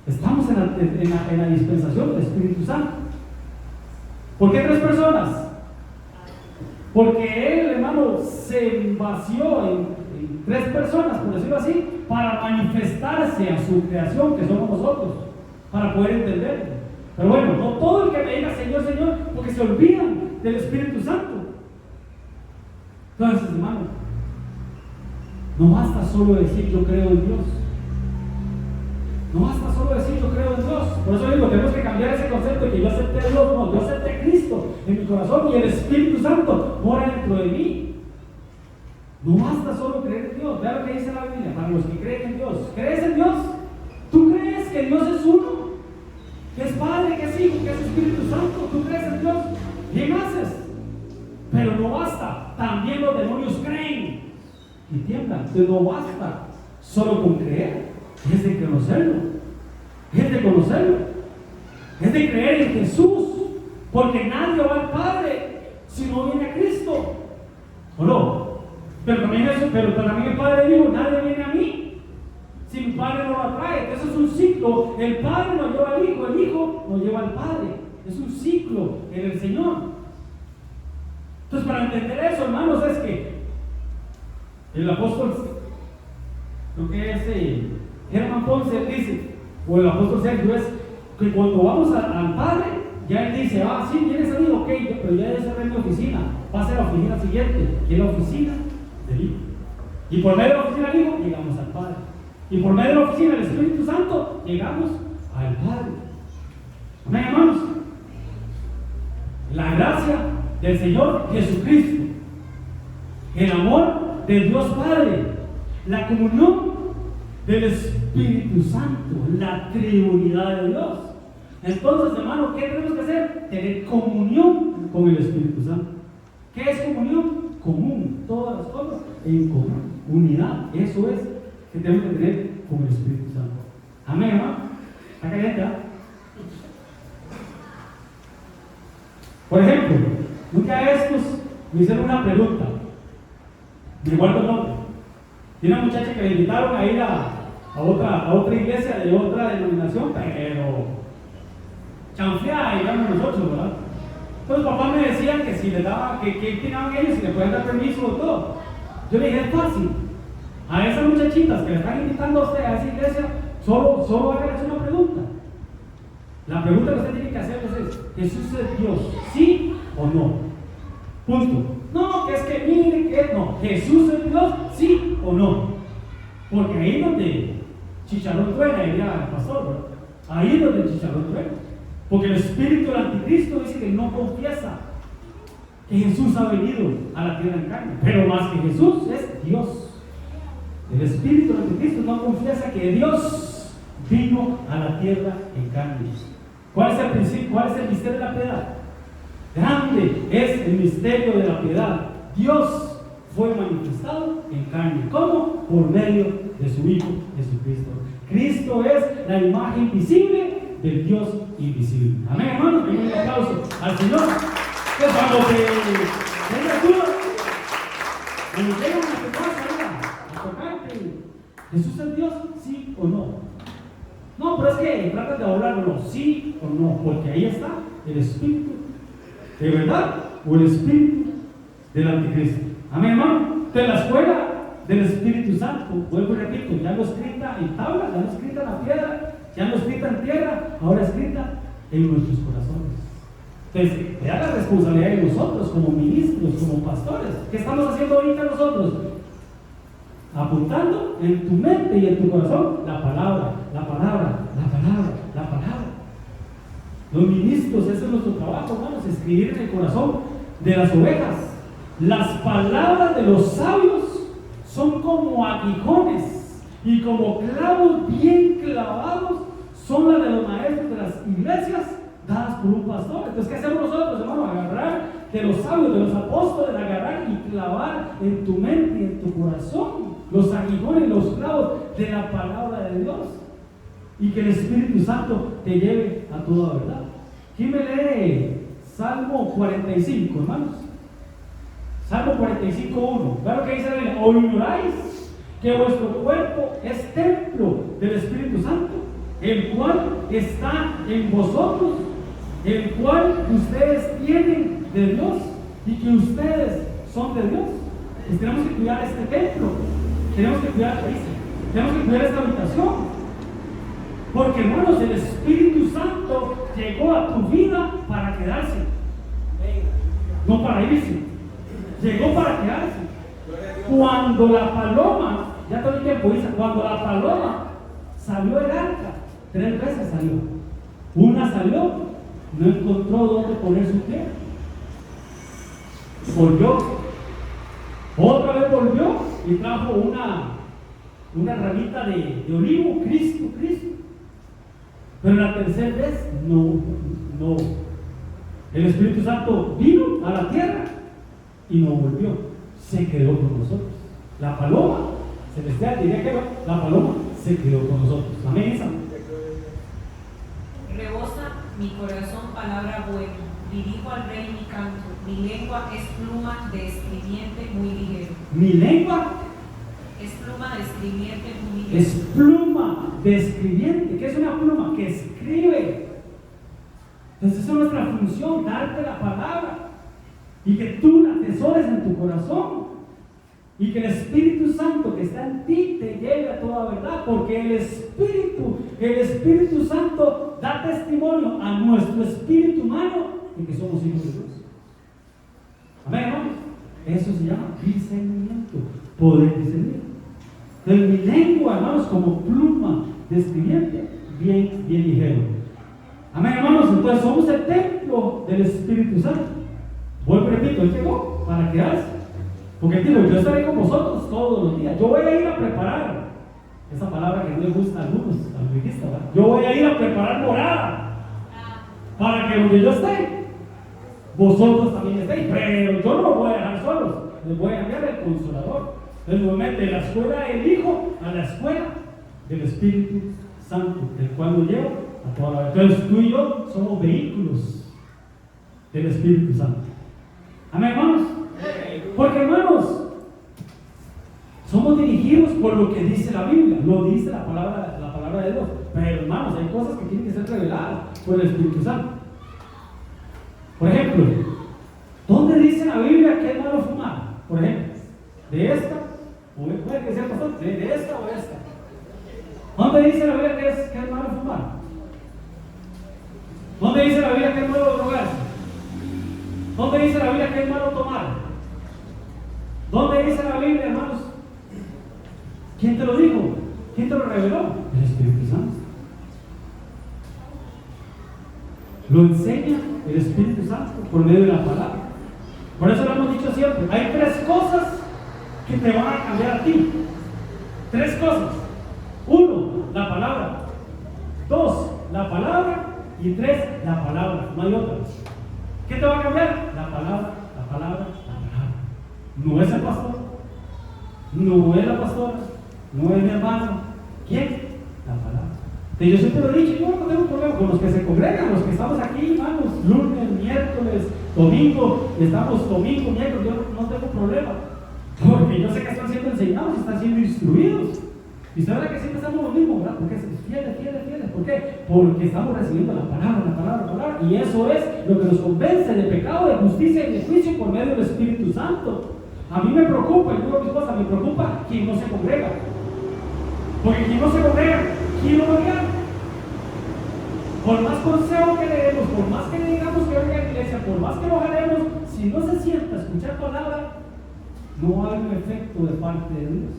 Estamos en la dispensación del Espíritu Santo. ¿Por qué 3 personas? Porque Él, hermano, se vació en 3 personas, por decirlo así, para manifestarse a su creación, que somos nosotros, para poder entenderlo. Pero bueno, no todo el que me diga Señor, Señor, porque se olvidan del Espíritu Santo. Entonces, hermano, no basta solo decir yo creo en Dios. No basta solo decir yo creo en Dios. Por eso digo, tenemos que cambiar ese concepto de que yo acepté a Dios. No, yo acepté a Cristo en mi corazón y el Espíritu Santo mora dentro de mí. No basta solo creer en Dios. Vea lo que dice la Biblia para los que creen en Dios. ¿Crees en Dios? ¿Tú crees que Dios es uno? Que es Padre, que es Hijo, que es Espíritu Santo. ¿Tú crees en Dios? Bien haces. Pero no basta. También los demonios creen y tiemblan. Entonces no basta solo con creer. Es de conocerlo. Es de conocerlo. Es de creer en Jesús. Porque nadie va al Padre si no viene a Cristo. ¿O no? Pero también el Padre dijo: nadie viene a mí si mi Padre no lo atrae. Entonces es un ciclo. El Padre nos lleva al Hijo, el Hijo nos lleva al Padre. Es un ciclo en el Señor. Entonces, para entender eso, hermanos, es que el apóstol, creo que es Germán Ponce, dice, o el apóstol Sergio, es que cuando vamos al Padre, ya él dice: sí, vienes a mí, ok, pero ya debe ser en mi oficina, va a ser la oficina siguiente, que es la oficina del Hijo. Y por medio de la oficina del Hijo, llegamos al Padre. Y por medio de la oficina del Espíritu Santo, llegamos al Padre. Amén, hermanos. La gracia del Señor Jesucristo, el amor de Dios Padre, la comunión del Espíritu Santo, la triunidad de Dios. Entonces, hermano, ¿qué tenemos que hacer? Tener comunión con el Espíritu Santo. ¿Qué es comunión? Común, todas las cosas en común, unidad. Eso es que tenemos que tener con el Espíritu Santo. Amén, hermano. ¿Está caliente? Por ejemplo, nunca estos me hicieron una pregunta. Me guardo el nombre. Tiene una muchacha que le invitaron a ir a otra iglesia de otra denominación, pero chanfleada, digamos nosotros, ¿verdad? Entonces papá me decía que si le daba, que opinaban ellos, si le pueden dar permiso o todo. Yo le dije: es fácil. A esas muchachitas que le están invitando a usted a esa iglesia, solo háganles una pregunta. La pregunta que usted tiene que hacer es: ¿Jesús es Dios? ¿Sí o no? Punto. No, que es que mire que no. ¿Jesús es Dios? ¿Sí o no? Porque ahí es donde chicharrón truena, diría el pastor, ¿verdad? Ahí es donde el chicharrón truena. Porque el espíritu del anticristo dice que no confiesa que Jesús ha venido a la tierra en carne. Pero más que Jesús es Dios. El espíritu del anticristo no confiesa que Dios vino a la tierra en carne. ¿Cuál es el principio? ¿Cuál es el misterio de la piedad? Grande es el misterio de la piedad. Dios fue manifestado en carne. ¿Cómo? Por medio de su Hijo Jesucristo. Cristo es la imagen visible del Dios invisible. Amén, hermanos. Un aplauso al Señor. Pues cuando te tengas dudas, cuando llegan a tu casa, a tocarte, ¿Jesús es Dios? ¿Sí o no? No, pero es que tratan de hablarlo, sí o no, porque ahí está el espíritu de verdad o el espíritu del anticristo. Amén, hermano. De la escuela del Espíritu Santo, vuelvo y repito, ya no escrita en tabla, ya no escrita en la piedra, ya no escrita en tierra, ahora escrita en nuestros corazones. Entonces, le da la responsabilidad de nosotros como ministros, como pastores. ¿Qué estamos haciendo ahorita nosotros? Apuntando en tu mente y en tu corazón la palabra, la palabra, la palabra, la palabra. Los ministros, ese es nuestro trabajo, hermanos, escribir en el corazón de las ovejas. Las palabras de los sabios son como aguijones y como clavos bien clavados son las de los maestros de las iglesias dadas por un pastor. Entonces, ¿qué hacemos nosotros, hermano? Agarrar de los sabios, de los apóstoles, agarrar y clavar en tu mente y en tu corazón los aguijones, los clavos de la palabra de Dios, y que el Espíritu Santo te lleve a toda verdad. ¿Quién me lee Salmo 45, hermanos? Salmo 45:1. Claro que dice: ¿o ignoráis que vuestro cuerpo es templo del Espíritu Santo, el cual está en vosotros, el cual ustedes tienen de Dios, y que ustedes son de Dios? Pues tenemos que cuidar este templo, tenemos que cuidar esta habitación, porque, hermanos, el Espíritu Santo llegó a tu vida para quedarse, no para irse. Llegó para quedarse. Cuando la paloma, ya todo el tiempo dice, cuando la paloma salió del arca, 3 veces salió. Una salió, no encontró dónde poner su pie, volvió. Otra vez volvió y trajo una ramita de olivo, Cristo. Pero la tercera vez no. El Espíritu Santo vino a la tierra y no volvió, se quedó con nosotros. La paloma celestial, diría que la paloma se quedó con nosotros. Amén. Rebosa mi corazón palabra buena, dirijo al rey mi canto, mi lengua es pluma de escribiente muy ligero. Mi lengua es pluma de escribiente muy ligero. Es pluma de escribiente. ¿Qué es una pluma? Que escribe. Entonces esa es nuestra función, darte la palabra y que tú la atesores en tu corazón, y que el Espíritu Santo que está en ti te lleve a toda verdad, porque el Espíritu Santo da testimonio a nuestro espíritu humano de que somos hijos de Dios. Amén, hermanos. Eso se llama discernimiento, poder discernir. Entonces mi lengua, hermanos, como pluma de escribiente, bien ligero. Amén, hermanos. Entonces somos el templo del Espíritu Santo. Vuelvo y repito, Él llegó para quedarse. Porque digo, yo estaré con vosotros todos los días. Yo voy a ir a preparar, esa palabra que no les gusta a algunos, a los budistas, ¿verdad? Yo voy a ir a preparar morada para que donde yo esté, vosotros también estéis. Pero yo no los voy a dejar solos, les voy a enviar el Consolador. Entonces nos mete de la escuela del Hijo a la escuela del Espíritu Santo, el cual nos lleva a toda la verdad. Entonces tú y yo somos vehículos del Espíritu Santo. Amén, hermanos. Porque, hermanos, somos dirigidos por lo que dice la Biblia, lo dice la palabra de Dios. Pero, hermanos, hay cosas que tienen que ser reveladas por el Espíritu Santo. Por ejemplo, ¿dónde dice la Biblia que es malo fumar? Por ejemplo, de esta, o puede que sea bastante, de esta o esta. ¿Dónde dice la Biblia que es malo fumar? ¿Dónde dice la Biblia que es malo drogarse? ¿Dónde dice la Biblia que es malo tomar? ¿Dónde dice la Biblia, hermanos? ¿Quién te lo dijo? ¿Quién te lo reveló? El Espíritu Santo. Lo enseña el Espíritu Santo por medio de la palabra. Por eso lo hemos dicho siempre. Hay 3 cosas que te van a cambiar a ti. 3 cosas. 1, la palabra. 2, la palabra. Y 3, la palabra. No hay otra. ¿Qué te va a cambiar? La palabra, la palabra, la palabra. No es el pastor, no es la pastora, no es mi hermano. ¿Quién? La palabra. Yo siempre lo he dicho, yo no tengo problema con los que se congregan, los que estamos aquí, hermanos, lunes, miércoles, domingo, estamos domingo, miércoles, yo no tengo problema, porque yo sé que están siendo enseñados, están siendo instruidos. Y usted verá que siempre estamos lo mismo, ¿verdad? Porque es fieles. ¿Por qué? Porque estamos recibiendo la palabra. Y eso es lo que nos convence de pecado, de justicia y de juicio por medio del Espíritu Santo. A mí me preocupa, y digo a mi esposa, me preocupa quien no se congrega. Porque quien no se congrega, ¿quién lo va a guiar? Por más consejo que le demos, por más que le digamos que venga a la iglesia, por más que lo jalemos, si no se sienta a escuchar palabra, no hay un efecto de parte de Dios.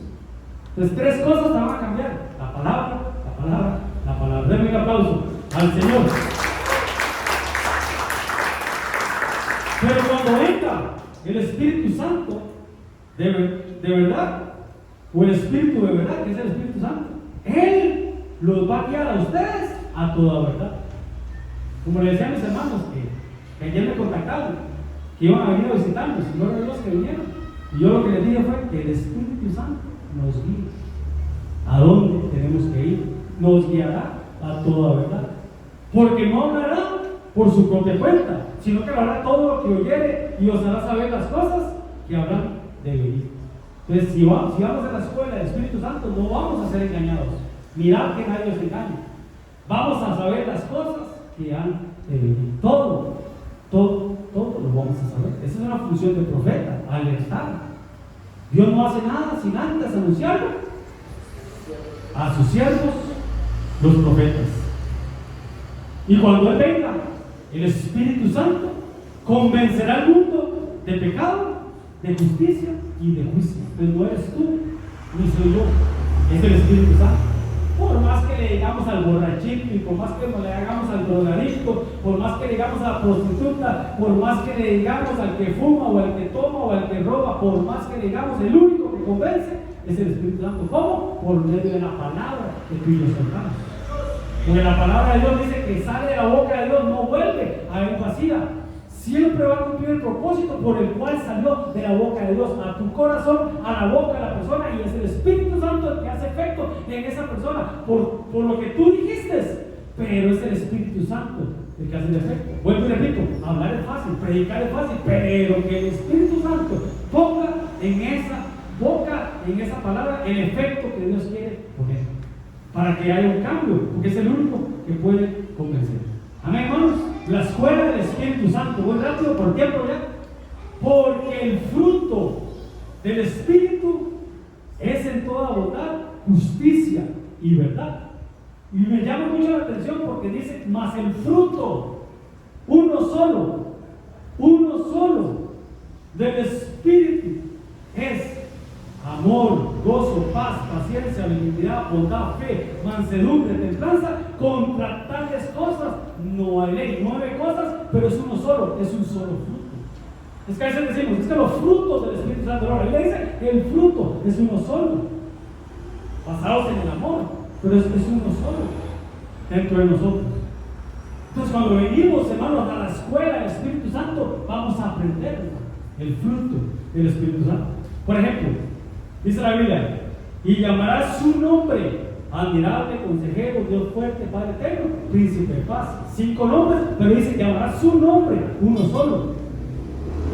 Entonces 3 cosas te van a cambiar: la palabra. Denme un aplauso al Señor. Pero cuando venga el Espíritu Santo de verdad, o el Espíritu de verdad, que es el Espíritu Santo, Él los va a guiar a ustedes a toda verdad. Como le decía a mis hermanos que ayer me contactaron, que iban a venir a visitarnos, y no eran los que vinieron. Y yo lo que les dije fue que el Espíritu Santo nos guía a dónde tenemos que ir, nos guiará a toda verdad, porque no hablará por su propia cuenta, sino que hablará todo lo que oyere y os hará saber las cosas que habrán de venir. Entonces, si vamos a la escuela del Espíritu Santo, no vamos a ser engañados. Mirad que nadie os engañe. Vamos a saber las cosas que han de venir. Todo lo vamos a saber. Esa es una función del profeta, alertar. Dios no hace nada sin antes anunciarlo a sus siervos, los profetas. Y cuando Él venga, el Espíritu Santo convencerá al mundo de pecado, de justicia y de juicio. Pues no eres tú, ni soy yo, es el Espíritu Santo. Por más que le digamos al borrachito, y por más que le hagamos al drogadicto, por más que le digamos a la prostituta, por más que le digamos al que fuma o al que toma o al que roba, por más que le digamos, el único que convence es el Espíritu Santo. ¿Cómo? Por medio de la palabra que tú y yo soltamos. Porque la palabra de Dios dice que sale de la boca de Dios, no vuelve a él vacía. Siempre va a cumplir el propósito por el cual salió de la boca de Dios a tu corazón, a la boca de la persona, y es el Espíritu Santo el que hace efecto en esa persona por lo que tú dijiste, pero es el Espíritu Santo el que hace el efecto. Vuelvo y repito, hablar es fácil, predicar es fácil, pero que el Espíritu Santo ponga en esa boca, en esa palabra, el efecto que Dios quiere poner, para que haya un cambio, porque es el único que puede convencer. Amén, hermanos. La escuela del Espíritu Santo, voy rápido por tiempo ya, porque el fruto del Espíritu es en toda bondad, justicia y verdad. Y me llama mucho la atención porque dice, mas el fruto, uno solo del Espíritu es amor, gozo, paz, paciencia, benignidad, bondad, fe, mansedumbre, templanza. Contra tales cosas no hay ley. 9 cosas, pero es uno solo, es un solo fruto. Es que a veces decimos, es que los frutos del Espíritu Santo, no, él dice, el fruto es uno solo, basados en el amor, pero es uno solo dentro de nosotros. Entonces, cuando venimos, hermanos, a la escuela del Espíritu Santo, vamos a aprender el fruto del Espíritu Santo. Por ejemplo, dice la Biblia, y llamarás su nombre: admirable, consejero, Dios fuerte, Padre eterno, príncipe de paz. 5 nombres, pero dice que llamarás su nombre, uno solo.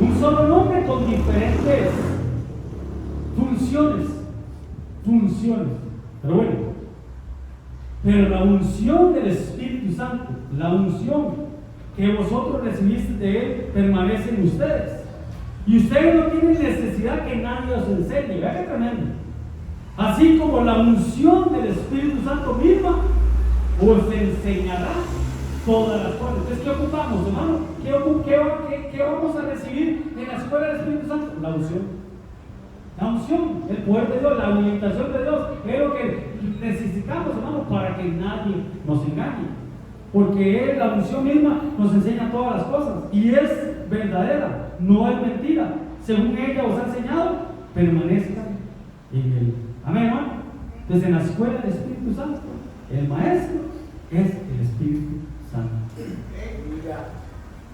Un solo nombre con diferentes funciones. Pero bueno, pero la unción del Espíritu Santo, la unción que vosotros recibiste de Él, permanece en ustedes. Y ustedes no tienen necesidad que nadie os enseñe. Vea qué tremendo. Así como la unción del Espíritu Santo misma os enseñará todas las cosas. Entonces, ¿qué ocupamos, hermano? ¿Qué vamos a recibir en la escuela del Espíritu Santo? La unción. La unción, el poder de Dios, la alimentación de Dios, es lo que necesitamos, hermano, para que nadie nos engañe. Porque la unción misma nos enseña todas las cosas y es verdadera, no es mentira. Según ella os ha enseñado, permanezcan en él. Amén, hermano. Entonces, en la escuela del Espíritu Santo, el maestro es el Espíritu Santo.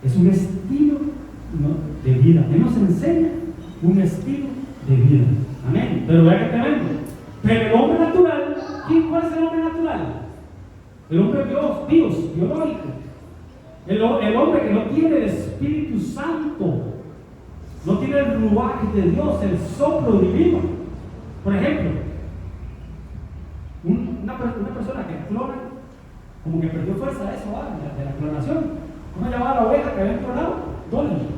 Es un estilo, ¿no?, de vida. Él nos enseña un estilo de vida. Amén. Pero vea que tremendo. Pero el hombre natural, ¿cuál es el hombre natural? El hombre biológico. El hombre que no tiene el Espíritu Santo, no tiene el ruaj de Dios, el soplo divino. Por ejemplo, una persona que clona, como que perdió fuerza eso, de la clonación. ¿Cómo se llamaba la oveja que habían clonado? Dolly.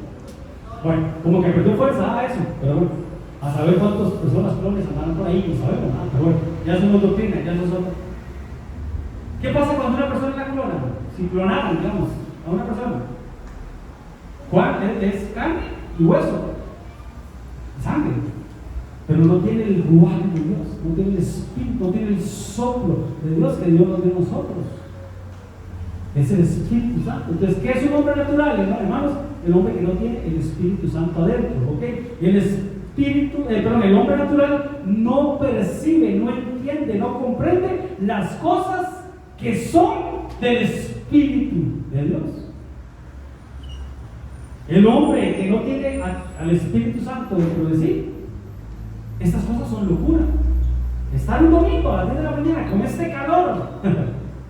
Bueno, como que perdió fuerza eso, pero bueno, a saber cuántas personas clones andaron por ahí, no sabemos nada, pero bueno, ya somos doctrinas, ya no somos. ¿Qué pasa cuando una persona la clona? Si clonaran, digamos, a una persona, ¿cuál? Es carne y hueso, sangre, pero no tiene el ruaj de Dios, no tiene el espíritu, no tiene el soplo de Dios que Dios nos dio a nosotros. Es el Espíritu Santo. Entonces, ¿qué es un hombre natural, hermanos? El hombre que no tiene el Espíritu Santo adentro, ¿ok? El hombre natural no percibe, no entiende, no comprende las cosas que son del Espíritu de Dios. El hombre que no tiene al Espíritu Santo dentro de sí, estas cosas son locura. Estar un domingo a las 10 de la mañana con este calor,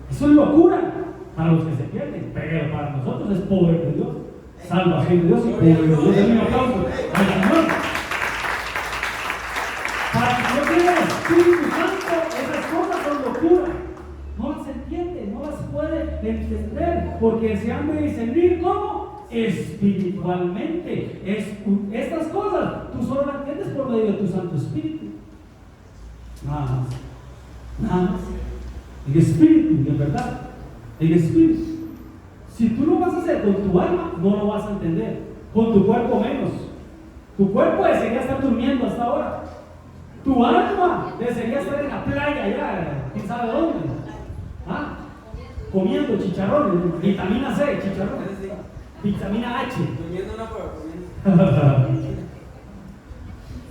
eso es locura para los que se pierden, pero para nosotros es poder de Dios, salvación de Dios y poder de Dios. Es mi aplauso al Señor. Para que no tenga el Espíritu Santo, esas cosas son locura. No las entiende, no las puede entender, porque se han de discernir como espiritualmente. Estas cosas tú solo las entiendes por medio de tu Santo Espíritu. Nada más. Nada más. El Espíritu, de verdad. El Espíritu. Si tú lo vas a hacer con tu alma, no lo vas a entender. Con tu cuerpo menos. Tu cuerpo desearía estar durmiendo hasta ahora. Tu alma desearía estar en la playa allá, quién sabe dónde. Comiendo chicharrones, vitamina C, chicharrones, vitamina H.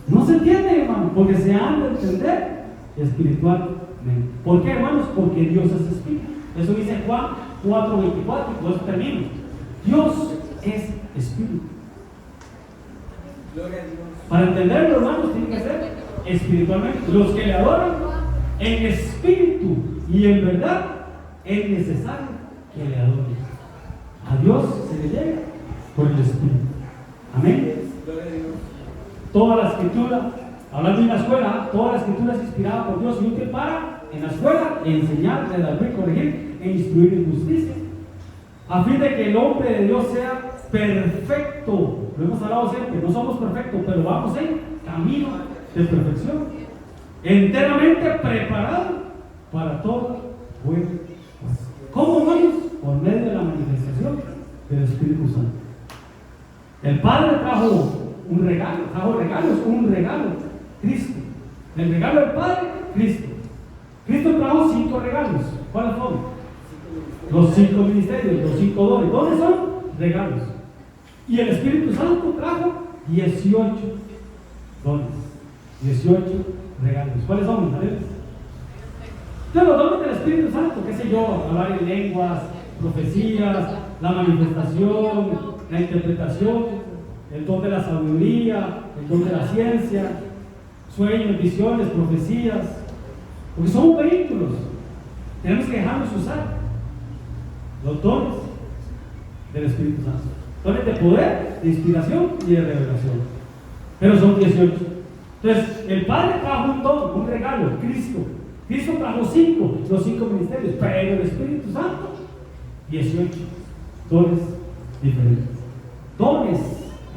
No se entiende, hermano, porque se han de entender espiritualmente. ¿Por qué, hermanos? Porque Dios es espíritu. Eso dice Juan 4:24, y por eso termino. Dios es espíritu. Para entenderlo, hermanos, tiene que ser espiritualmente. Los que le adoran en espíritu y en verdad, es necesario que le adoren. A Dios se le llega por el Espíritu. Amén. Toda la escritura, hablando de una escuela, toda la escritura es inspirada por Dios y útil para, en la escuela, enseñar, redarguir, corregir e instruir en justicia, a fin de que el hombre de Dios sea perfecto. Lo hemos hablado siempre, no somos perfectos, pero vamos en camino de perfección, enteramente preparado para todo buen. ¿Cómo, hermanos? Por medio de la manifestación del Espíritu Santo. El Padre trajo un regalo, Cristo. El regalo del Padre, Cristo. Cristo trajo 5 regalos. ¿Cuáles son? Los 5 ministerios, los 5 dones. ¿Dónde son? Regalos. Y el Espíritu Santo trajo 18 dones, 18 regalos. ¿Cuáles son? Los dones del Espíritu Santo, qué sé yo, hablar en lenguas, profecías, la manifestación, la interpretación, el don de la sabiduría, el don de la ciencia, sueños, visiones, profecías, porque son vehículos, tenemos que dejarnos usar los dones del Espíritu Santo, dones de poder, de inspiración y de revelación, pero son 18. Entonces, el Padre trajo un don, un regalo, Cristo trajo 5, los 5 ministerios, pero el Espíritu Santo, 18 dones diferentes. Dones,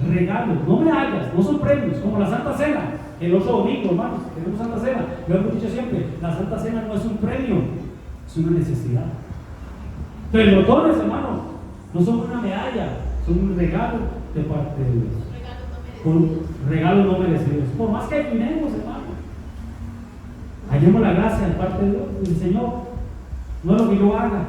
regalos, no medallas, no son premios, como la Santa Cena. El otro domingo, hermanos, tenemos Santa Cena. Lo hemos dicho siempre, la Santa Cena no es un premio, es una necesidad. Entonces los dones, hermano, no son una medalla, son un regalo de parte de Dios. Un regalo no merecido. Por más que ayunemos, hermano, hallemos la gracia de parte de Dios. El Señor, no es lo que yo haga,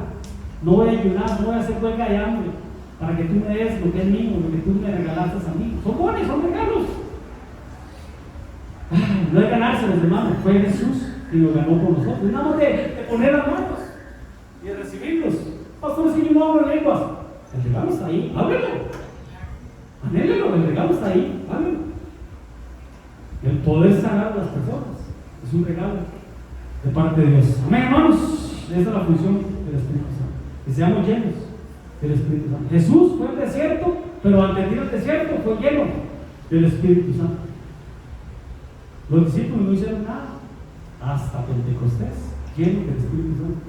no voy a ayunar, no voy a hacer huelga de hambre para que tú me des lo que es mío, lo que tú me regalaste a mí. Son dones, son regalos. No es ganárselos, hermano, fue Jesús y lo ganó por nosotros. Es nada más de poner las manos y de recibirlos. Pastor, si yo no hablo lenguas, el regalo está ahí, háblelo. Anhélelo, el regalo está ahí, háblelo. El poder sanar a las personas es un regalo de parte de Dios. Amén, hermanos. Esa es la función del Espíritu Santo. Que seamos llenos del Espíritu Santo. Jesús fue al desierto, pero antes de ir al desierto fue lleno del Espíritu Santo. Los discípulos no hicieron nada hasta Pentecostés, llenos del Espíritu Santo.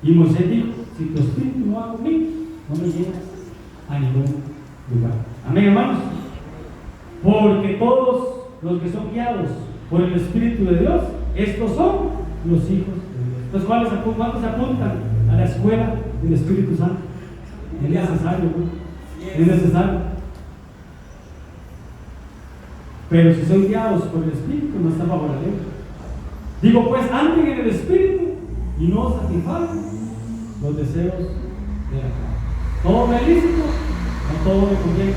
Y Moisés dijo: si tu Espíritu no va conmigo, no me llevas a ningún lugar. Amén, hermanos. Porque todos los que son guiados por el Espíritu de Dios, estos son los hijos de Dios. Entonces, ¿cuántos se apuntan a la escuela del Espíritu Santo? Es necesario, ¿no? Es necesario. Pero si son guiados por el Espíritu, no está bajo la ley. Digo, pues, anden en el Espíritu y no satisfagan los deseos de la carne. Todo me es lícito, no todo me conviene.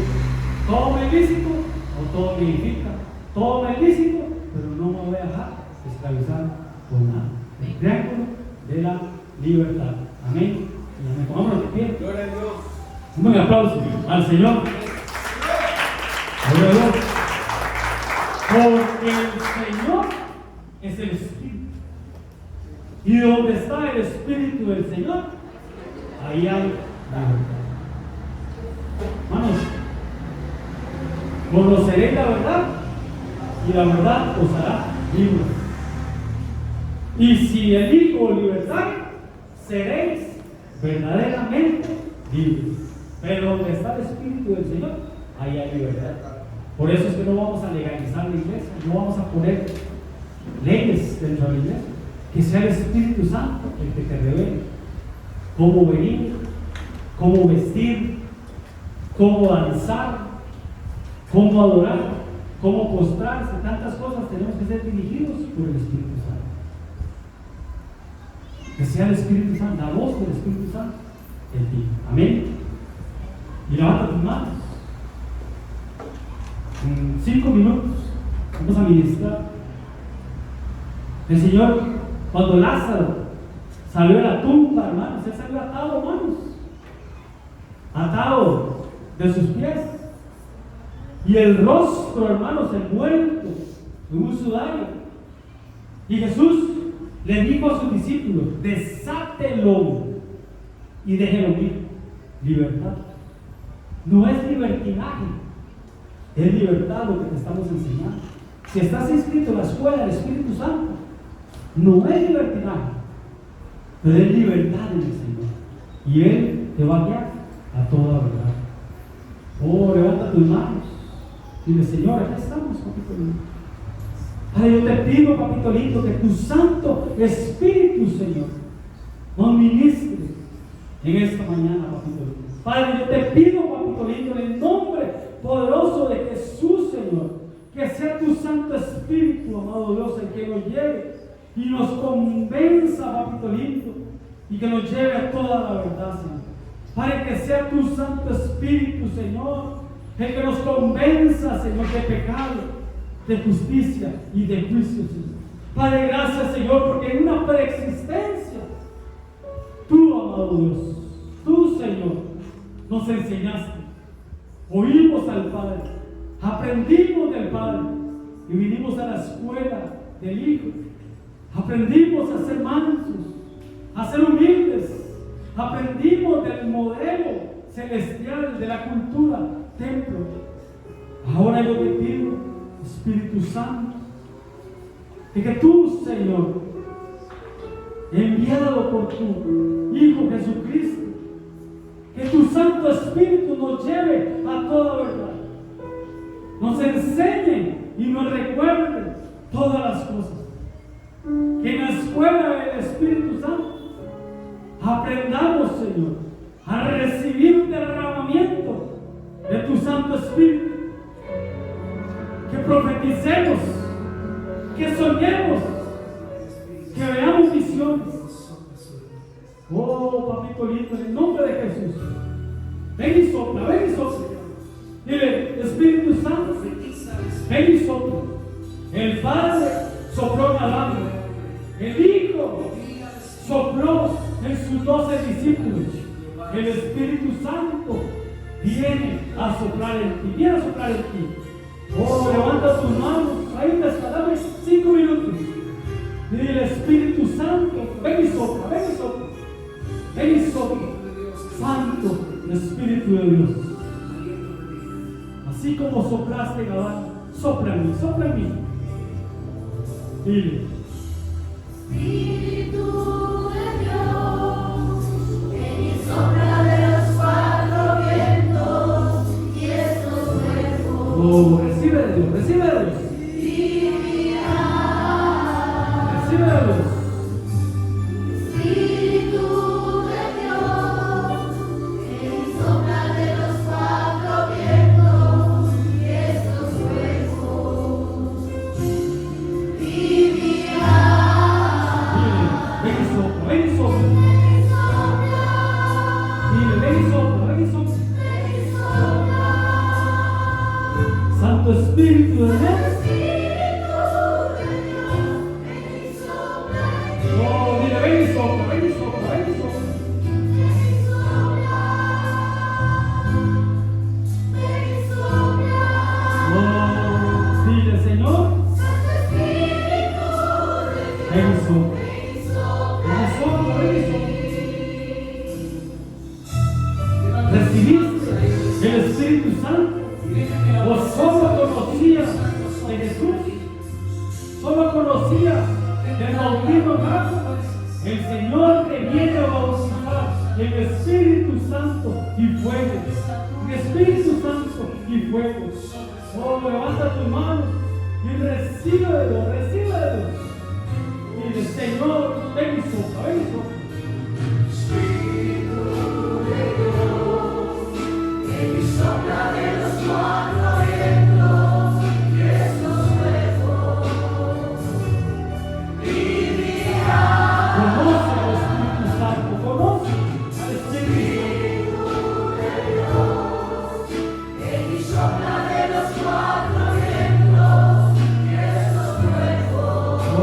Todo me es lícito, no todo me edifica. Todo me es lícito, pero no me voy a dejar esclavizar por nada. El triángulo de la libertad. Amén. Y amén. Pongámonos de pie. Gloria a Dios. Un buen aplauso al Señor. Gloria a Dios. Porque el Señor es el Espíritu. Y donde está el Espíritu del Señor, ahí hay libertad. Hermanos, conoceréis la verdad y la verdad os hará libres. Y si el Hijo libertad, seréis verdaderamente libres. Pero donde está el Espíritu del Señor, ahí hay libertad. Por eso es que no vamos a legalizar la iglesia, no vamos a poner leyes dentro de la iglesia. Que sea el Espíritu Santo el que te revele cómo venir, cómo vestir, cómo danzar, cómo adorar, cómo postrarse. Tantas cosas tenemos que ser dirigidos por el Espíritu Santo. Que sea el Espíritu Santo, la voz del Espíritu Santo en ti. Amén. Y levanta tus manos. En 5 minutos vamos a ministrar. El Señor, cuando Lázaro salió de la tumba, hermanos, él salió atado, hermanos, atado de sus pies, y el rostro, hermanos, envuelto en un sudario. Y Jesús le dijo a sus discípulos: desátelo y déjelo ir. Libertad. No es libertinaje, es libertad lo que te estamos enseñando. Si estás inscrito en la escuela del Espíritu Santo, no es libertinaje, pero es libertad en el Señor. Y Él te va a guiar a toda verdad. Oh, levanta tus manos. Dile: Señor, aquí estamos, papito lindo. Padre, yo te pido, papito lindo, que tu Santo Espíritu, Señor, nos ministre en esta mañana, papito lindo. Padre, yo te pido, papito lindo, en el nombre poderoso de Jesús, Señor, que sea tu Santo Espíritu, amado Dios, el que nos lleve y nos convenza, papito lindo, y que nos lleve a toda la verdad, Señor. Padre, que sea tu Santo Espíritu, Señor, el que nos convenza, Señor, de pecado, de justicia y de juicio, Señor. Padre, gracias, Señor, porque en una preexistencia, tú, amado Dios, tú, Señor, nos enseñaste, oímos al Padre, aprendimos del Padre y vinimos a la escuela del Hijo. Aprendimos a ser mansos, a ser humildes, aprendimos del modelo celestial, de la cultura, templo. Ahora yo te pido, Espíritu Santo, de que tú, Señor, enviado por tu Hijo Jesucristo, que tu Santo Espíritu nos lleve a toda verdad, nos enseñe y nos recuerde todas las cosas. Que en la escuela del Espíritu Santo aprendamos, Señor, a recibir un derramamiento de tu Santo Espíritu. Que profeticemos, que soñemos, que veamos visiones. Oh, papito lindo, en el nombre de Jesús, ven y sopla, ven y sopla. Dile, Espíritu Santo, ven y sopla. El Padre sopló en Adán, el Hijo sopló en sus 12 discípulos. El Espíritu Santo viene a soplar en ti, viene a soplar en ti. Oh, levanta tus manos, ahí te está, dame 5 minutos. Y dile, Espíritu Santo, ven y sopla, ven y sopla. Ven y sopla, Santo Espíritu de Dios. Así como soplaste en Adán, sopla en mí, sopla en mí. Dile, Espíritu de Dios, ven y sopla de los 4 vientos y estos cuerpos. oh, recibe de Dios, recibe de Dios. Recibe de Dios. Espíritu de Dios, ven y sopla de los 4 vientos y estos cuerpos. Vivirá. Ven y sopla, ven y sopla. Dile, ven y sopla, ven y sopla. Santo Espíritu de Dios. Oh, dile, ven y sopla, ven y sopla, ven y sopla. Oh, dile, Señor, ven y sopla. Ven y sopla, ven y sopla. ¿Recibiste el Espíritu Santo? ¿O solo conocías de Jesús? ¿Solo conocías del bautismo en agua? El Señor te viene a bautizar en Espíritu Santo y fuego. En Espíritu Santo y fuego. Oh, levanta tus manos y recibe de Dios, recibe de Dios. Y dice, Señor, ven y sopla, ven y sopla. Conoce al Espíritu Santo, conoce al Espíritu Santo. Oh.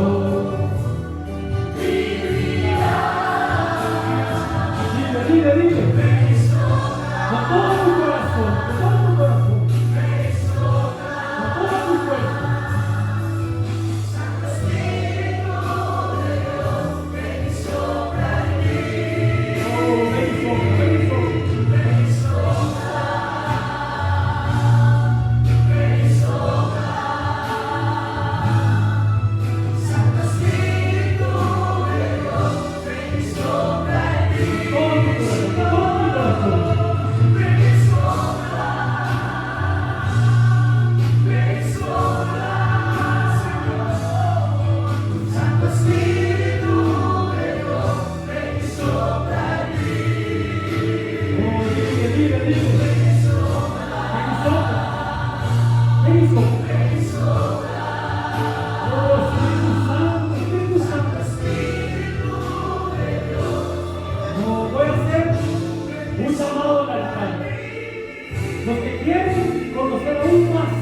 Dile, dile, dile. Con todo tu corazón, con todo tu corazón. Con toda tu fuerza. Oh, ven y sopla, ven y sopla. Todo tu corazón, todo tu corazón. Oh, dile, dile, dile. Ven y sopla. Ven y sopla. Oh, Espíritu Santo, Espíritu Santo. No, voy a hacer un llamado al altar. Los que quieren conocer aún más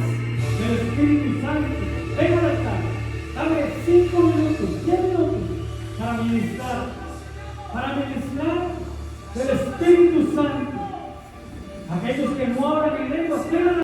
del Espíritu Santo, vengan al altar. Dame 5 minutos, 10 minutos para ministrar del Espíritu Santo. Aquellos que no hablan en lenguas,